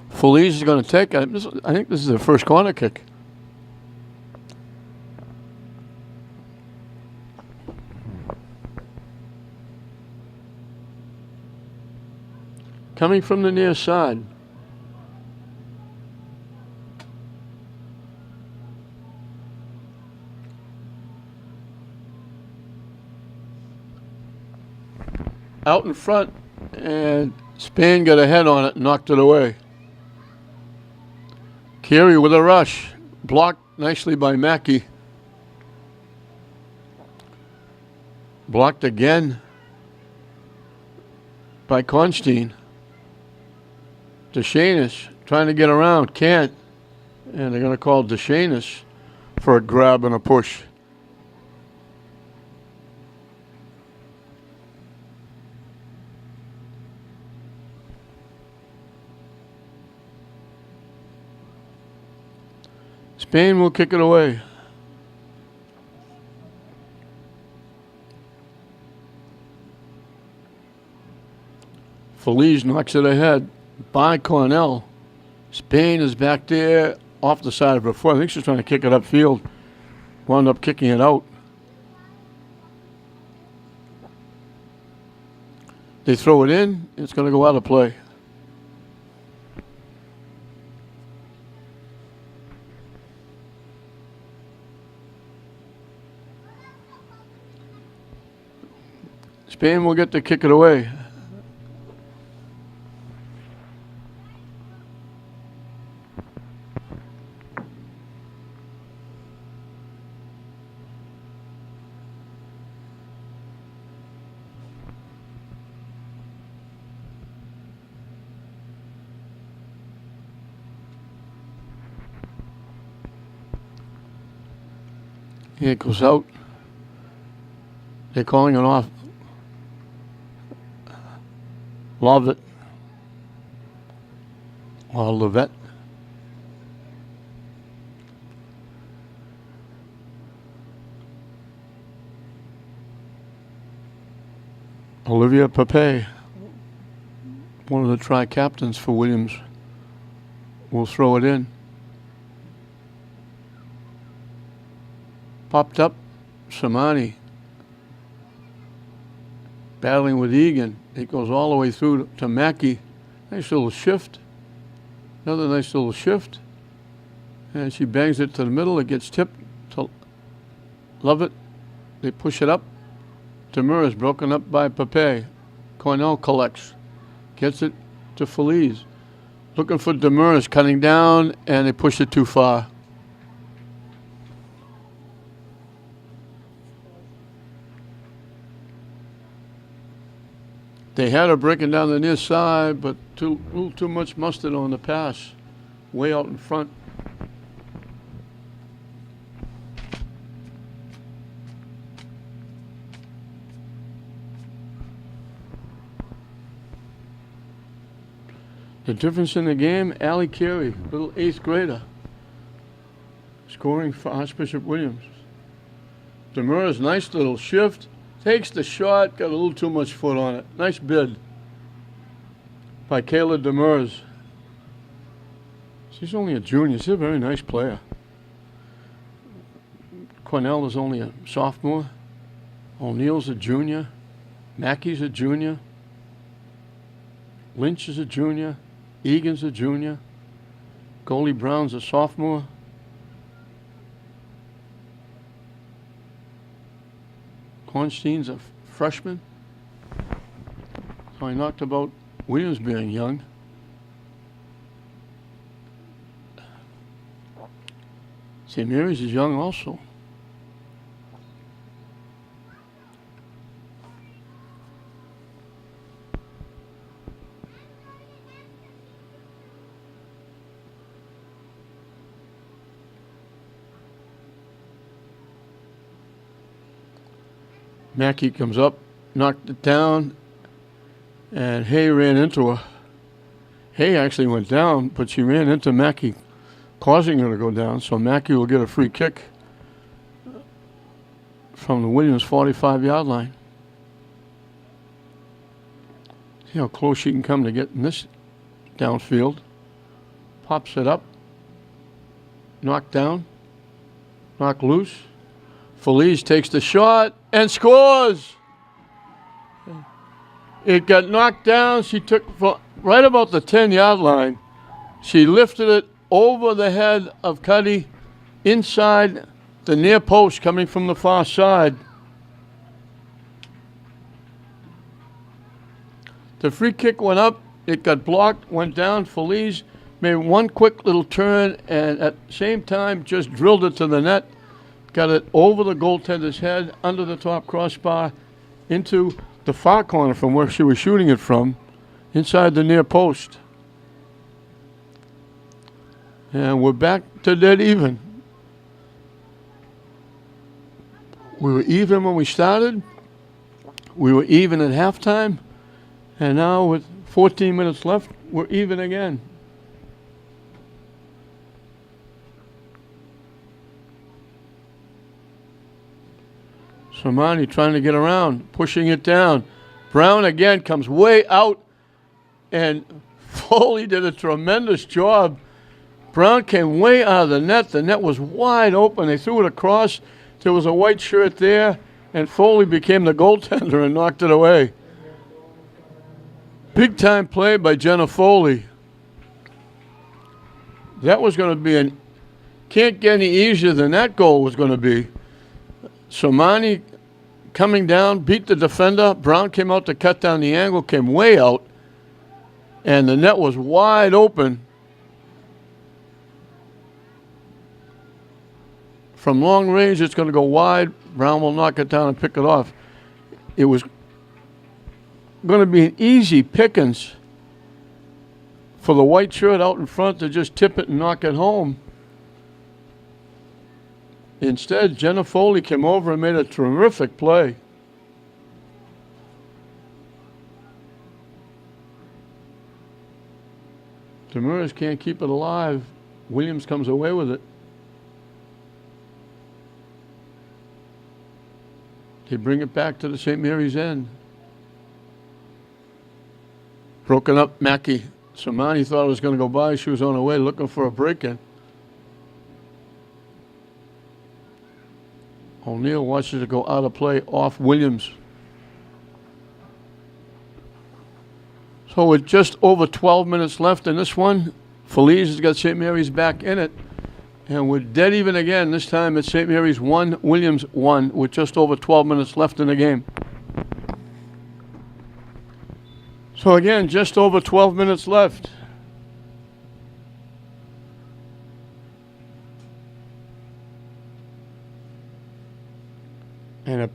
Feliz is going to take it. I think this is their first corner kick. Coming from the near side. Out in front, and Spain got a head on it and knocked it away. Carey with a rush. Blocked nicely by Mackey. Blocked again by Constein. DeShanis trying to get around, can't. And they're going to call DeShanis for a grab and a push. Spain will kick it away. Feliz knocks it ahead by Cornell. Spain is back there off the side of her foot. I think she's trying to kick it upfield. Wound up kicking it out. They throw it in. It's going to go out of play. Spain will get to kick it away. It goes out. They're calling it off. Lovett. Or Levette. Olivia Pepe, one of the tri-captains for Williams, will throw it in. Popped up, Samani. Battling with Egan. It goes all the way through to Mackey. Nice little shift. Another nice little shift. And she bangs it to the middle. It gets tipped to Lovett. They push it up. Demers broken up by Pepe. Cornell collects. Gets it to Feliz. Looking for Demers, cutting down, and they push it too far. They had her breaking down the near side, but a little too much mustard on the pass. Way out in front. The difference in the game, Allie Carey, little 8th grader, scoring for Archbishop Williams. Demers, nice little shift, takes the shot, got a little too much foot on it. Nice bid by Kayla Demers. She's only a junior. She's a very nice player. Cornell is only a sophomore. O'Neill's a junior. Mackey's a junior. Lynch is a junior. Egan's a junior. Goldie Brown's a sophomore. Kornstein's a freshman. So I knocked about Williams being young. St. Mary's is young also. Mackey comes up, knocked it down, and Hay ran into her. Hay actually went down, but she ran into Mackey, causing her to go down, so Mackey will get a free kick from the Williams 45-yard line. See how close she can come to getting this downfield. Pops it up, knocked down, knocked loose. Felice takes the shot and scores. It got knocked down. She took right about the 10-yard line. She lifted it over the head of Cuddy inside the near post coming from the far side. The free kick went up. It got blocked, went down. Felice made one quick little turn and at the same time just drilled it to the net. Got it over the goaltender's head, under the top crossbar, into the far corner from where she was shooting it from, inside the near post. And we're back to dead even. We were even when we started. We were even at halftime. And now with 14 minutes left, we're even again. Somani trying to get around, pushing it down. Brown again comes way out, and Foley did a tremendous job. Brown came way out of the net. The net was wide open. They threw it across. There was a white shirt there, and Foley became the goaltender and knocked it away. Big time play by Jenna Foley. That was going to be can't get any easier than that goal was going to be. Somani coming down, beat the defender. Brown came out to cut down the angle, came way out, and the net was wide open. From long range, it's going to go wide. Brown will knock it down and pick it off. It was going to be an easy pickings for the white shirt out in front to just tip it and knock it home. Instead, Jenna Foley came over and made a terrific play. Demers can't keep it alive. Williams comes away with it. They bring it back to the St. Mary's end. Broken up Mackey. Somani thought it was going to go by. She was on her way looking for a break-in. O'Neill watches it go out of play off Williams. So with just over 12 minutes left in this one, Felice has got St. Mary's back in it. And we're dead even again. This time it's St. Mary's 1, Williams 1, with just over 12 minutes left in the game. So again, just over 12 minutes left. And a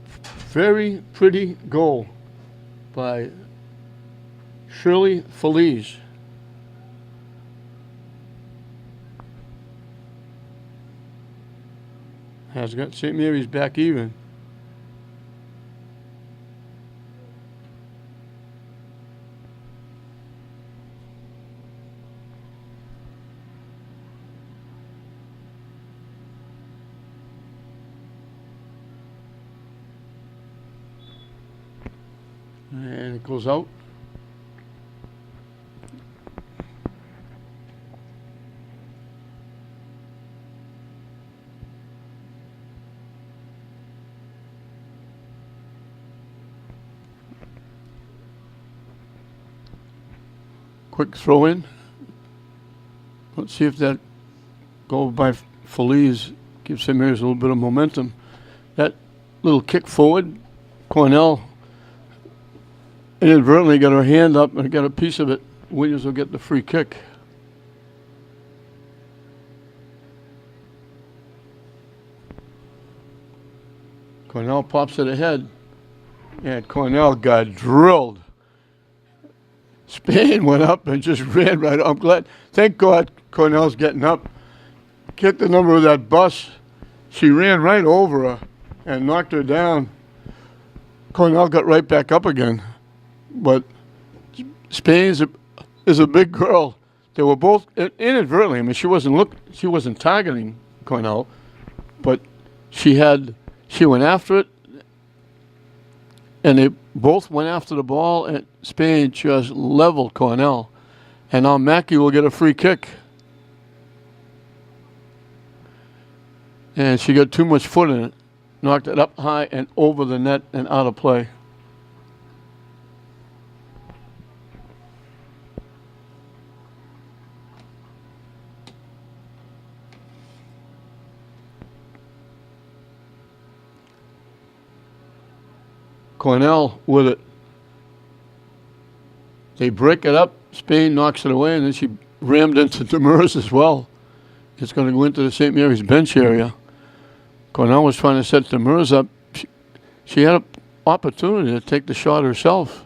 very pretty goal by Shirley Felice. Has got St. Mary's back even. And it goes out. Quick throw in. Let's see if that goal by Feliz gives St. Mary's a little bit of momentum. That little kick forward, Cornell inadvertently got her hand up and got a piece of it. Williams will get the free kick. Cornell pops it ahead, and Cornell got drilled. Spain went up and just ran right up. I'm glad. Thank God Cornell's getting up. Kicked the number of that bus. She ran right over her and knocked her down. Cornell got right back up again. But Spain is a big girl. They were both inadvertently. I mean, she wasn't targeting Cornell, but she went after it, and they both went after the ball, and Spain just leveled Cornell. And now Mackey will get a free kick. And she got too much foot in it. Knocked it up high and over the net and out of play. Cornell with it. They break it up. Spain knocks it away, and then she rammed into Demers as well. It's going to go into the St. Mary's bench area. Cornell was trying to set Demers up. She had an opportunity to take the shot herself.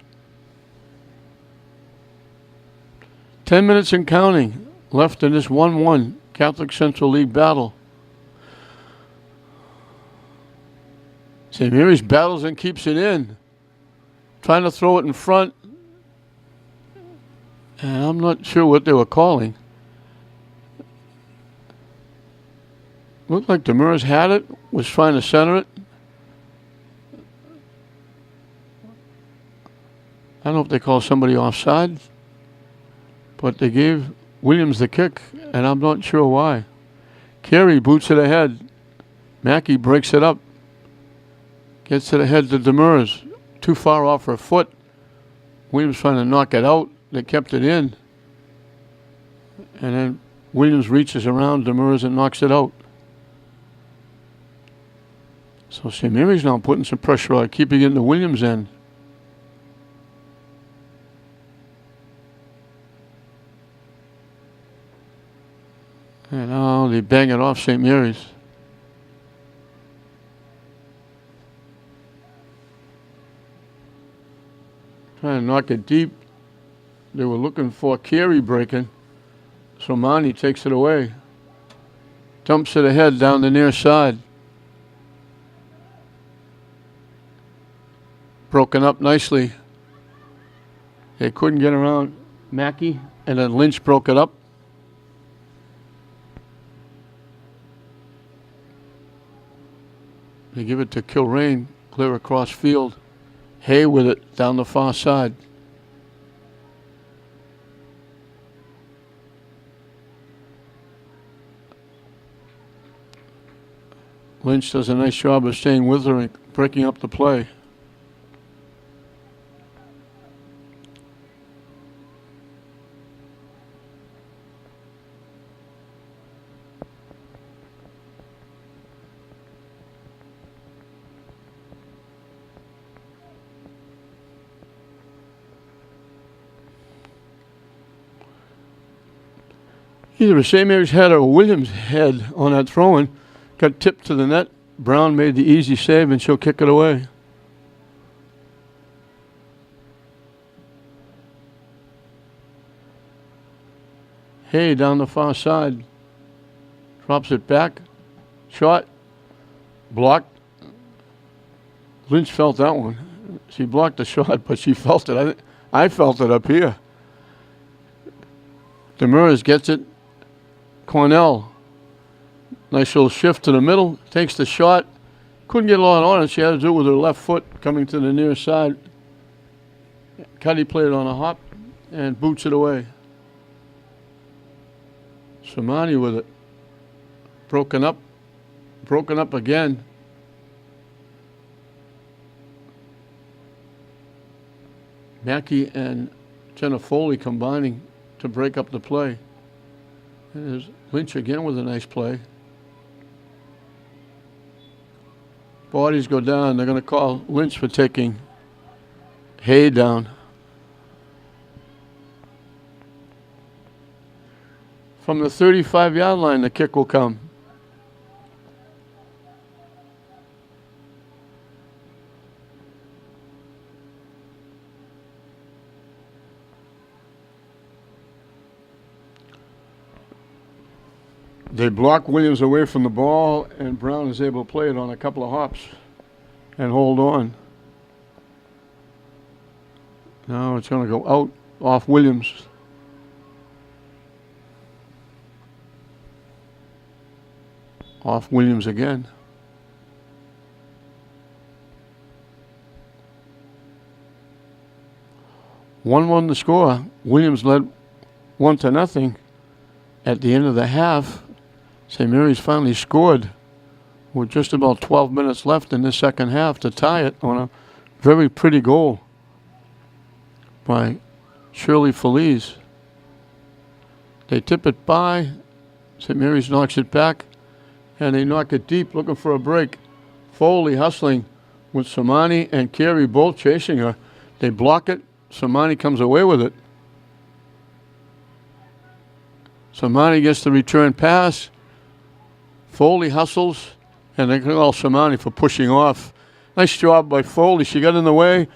10 minutes and counting left in this 1-1 Catholic Central League battle. St. Mary's battles and keeps it in. Trying to throw it in front. And I'm not sure what they were calling. Looked like Demers had it, was trying to center it. I don't know if they called somebody offside, but they gave Williams the kick, and I'm not sure why. Carey boots it ahead. Mackey breaks it up. Gets it ahead to Demers. Too far off her foot. Williams trying to knock it out. They kept it in. And then Williams reaches around Demers and knocks it out. So St. Mary's now putting some pressure on, keeping it in the Williams end. And now they bang it off St. Mary's. Trying to knock it deep. They were looking for Carey breaking. So Mani takes it away. Dumps it ahead down the near side. Broken up nicely. They couldn't get around Mackey, and then Lynch broke it up. They give it to Kilrain, clear across field. Hay with it down the far side. Lynch does a nice job of staying with her and breaking up the play. Either a St. Mary's head or a Williams head on that throw-in. Got tipped to the net. Brown made the easy save, and she'll kick it away. Hay down the far side. Drops it back. Shot. Blocked. Lynch felt that one. She blocked the shot, but she felt it. I felt it up here. Demers gets it. Cornell. Nice little shift to the middle. Takes the shot. Couldn't get a lot on it. She had to do it with her left foot coming to the near side. Cuddy played it on a hop and boots it away. Samani with it. Broken up again. Mackey and Jenna Foley combining to break up the play. And there's Lynch again with a nice play. Bodies go down. They're going to call Lynch for taking Hay down. From the 35-yard line, the kick will come. They block Williams away from the ball, and Brown is able to play it on a couple of hops and hold on. Now it's going to go out off Williams. Off Williams again. One the score. Williams led 1-0 at the end of the half. St. Mary's finally scored with just about 12 minutes left in the second half to tie it on a very pretty goal by Shirley Feliz. They tip it by. St. Mary's knocks it back, and they knock it deep, looking for a break. Foley hustling with Samani and Carey both chasing her. They block it. Samani comes away with it. Samani gets the return pass. Foley hustles, and they call Samani for pushing off. Nice job by Foley. She got in the way.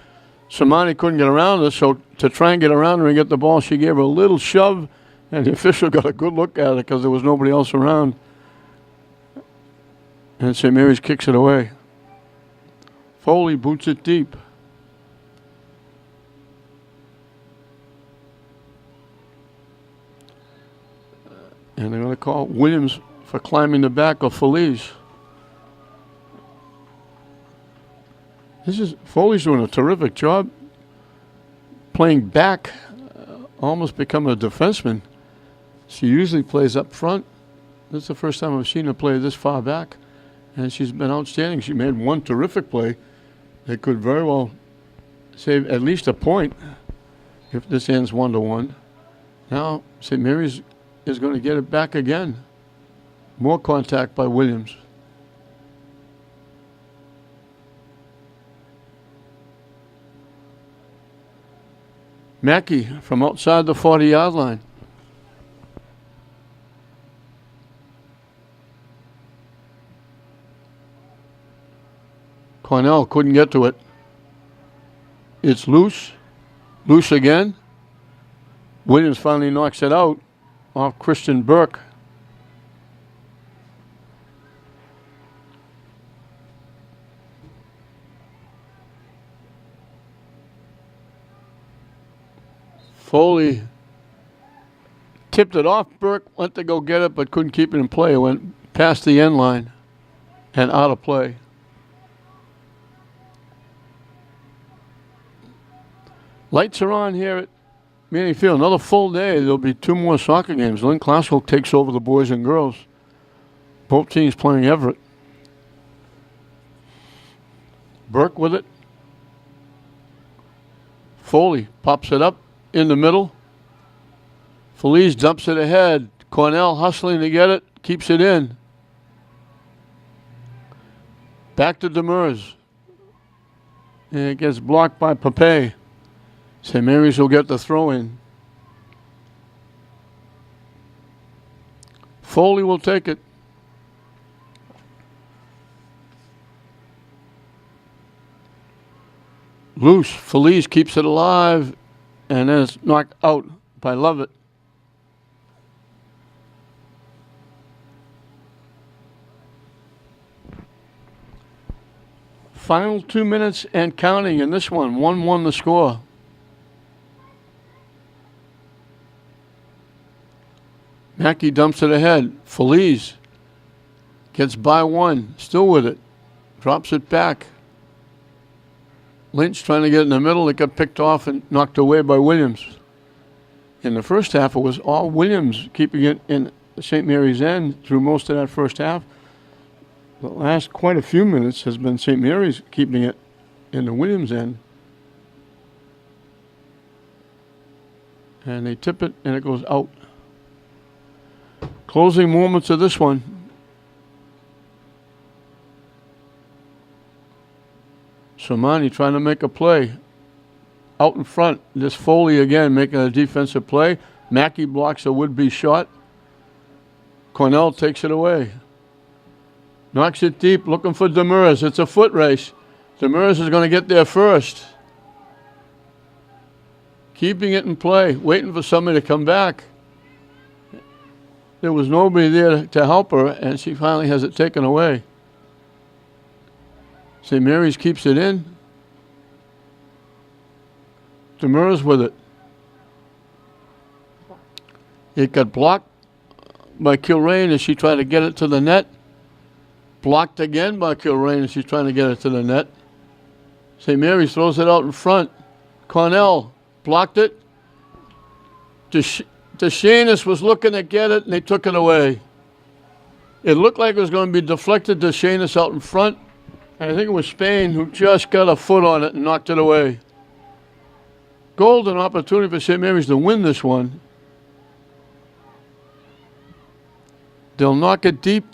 Samani couldn't get around her, so to try and get around her and get the ball, she gave her a little shove, and the official got a good look at it because there was nobody else around. And St. Mary's kicks it away. Foley boots it deep. And they're going to call Williams for climbing the back of Feliz. Foley's doing a terrific job playing back, almost become a defenseman. She usually plays up front. This is the first time I've seen her play this far back, and she's been outstanding. She made one terrific play that could very well save at least a point if this ends 1-1. Now St. Mary's is going to get it back again. More contact by Williams. Mackey from outside the 40-yard line. Cornell couldn't get to it. It's loose. Loose again. Williams finally knocks it out off Christian Burke. Foley tipped it off Burke, went to go get it, but couldn't keep it in play. It went past the end line and out of play. Lights are on here at Manning Field. Another full day. There'll be 2 more soccer games. Lynn Classical takes over the boys and girls. Both teams playing Everett. Burke with it. Foley pops it up in the middle. Feliz dumps it ahead. Cornell hustling to get it. Keeps it in. Back to Demers. And it gets blocked by Pape. St. Mary's will get the throw in. Foley will take it. Loose. Feliz keeps it alive, and then it's knocked out by Lovett. Final 2 minutes and counting in this one. 1-1 the score. Mackey dumps it ahead. Feliz gets by one. Still with it. Drops it back. Lynch trying to get in the middle. It got picked off and knocked away by Williams. In the first half, it was all Williams keeping it in St. Mary's end through most of that first half. The last quite a few minutes has been St. Mary's keeping it in the Williams end. And they tip it, and it goes out. Closing moments of this one. Somani trying to make a play. Out in front, this Foley again making a defensive play. Mackey blocks a would-be shot. Cornell takes it away. Knocks it deep, looking for Demers. It's a foot race. Demers is going to get there first. Keeping it in play, waiting for somebody to come back. There was nobody there to help her, and she finally has it taken away. St. Mary's keeps it in. Demers with it. It got blocked by Kilrain as she tried to get it to the net. Blocked again by Kilrain as she's trying to get it to the net. St. Mary's throws it out in front. Cornell blocked it. DeShanis was looking to get it, and they took it away. It looked like it was going to be deflected to DeShanis out in front. And I think it was Spain who just got a foot on it and knocked it away. Golden opportunity for St. Mary's to win this one. They'll knock it deep.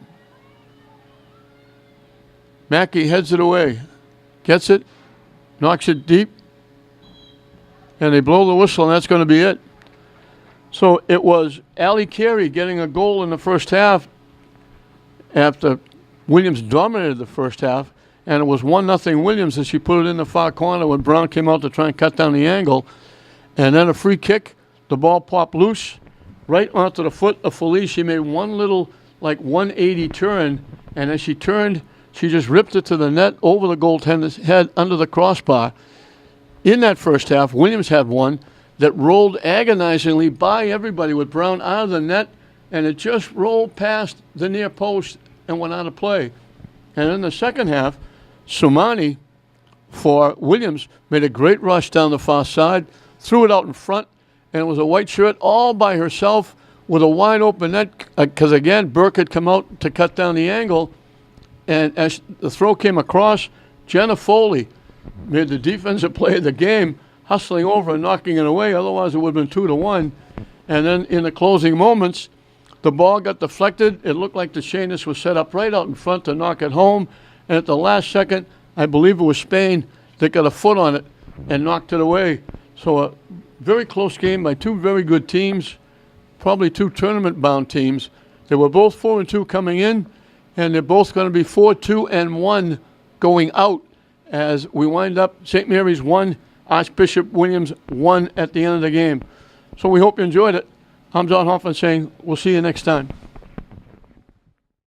Mackey heads it away. Gets it. Knocks it deep. And they blow the whistle, and that's going to be it. So it was Allie Carey getting a goal in the first half after Williams dominated the first half. And it was 1-0 Williams as she put it in the far corner when Brown came out to try and cut down the angle. And then a free kick. The ball popped loose right onto the foot of Felice. She made one little, 180 turn. And as she turned, she just ripped it to the net over the goaltender's head under the crossbar. In that first half, Williams had one that rolled agonizingly by everybody with Brown out of the net. And it just rolled past the near post and went out of play. And in the second half, Somani for Williams made a great rush down the far side, threw it out in front, and it was a white shirt all by herself with a wide open net because, again, Burke had come out to cut down the angle. And as the throw came across, Jenna Foley made the defensive play of the game, hustling over and knocking it away. Otherwise, it would have been 2-1. And then in the closing moments, the ball got deflected. It looked like DeShanis was set up right out in front to knock it home. And at the last second, I believe it was Spain that got a foot on it and knocked it away. So a very close game by two very good teams, probably two tournament-bound teams. They were both 4-2 coming in, and they're both going to be 4-2-1 going out as we wind up St. Mary's 1, Archbishop Williams 1 at the end of the game. So we hope you enjoyed it. I'm John Hoffman saying we'll see you next time.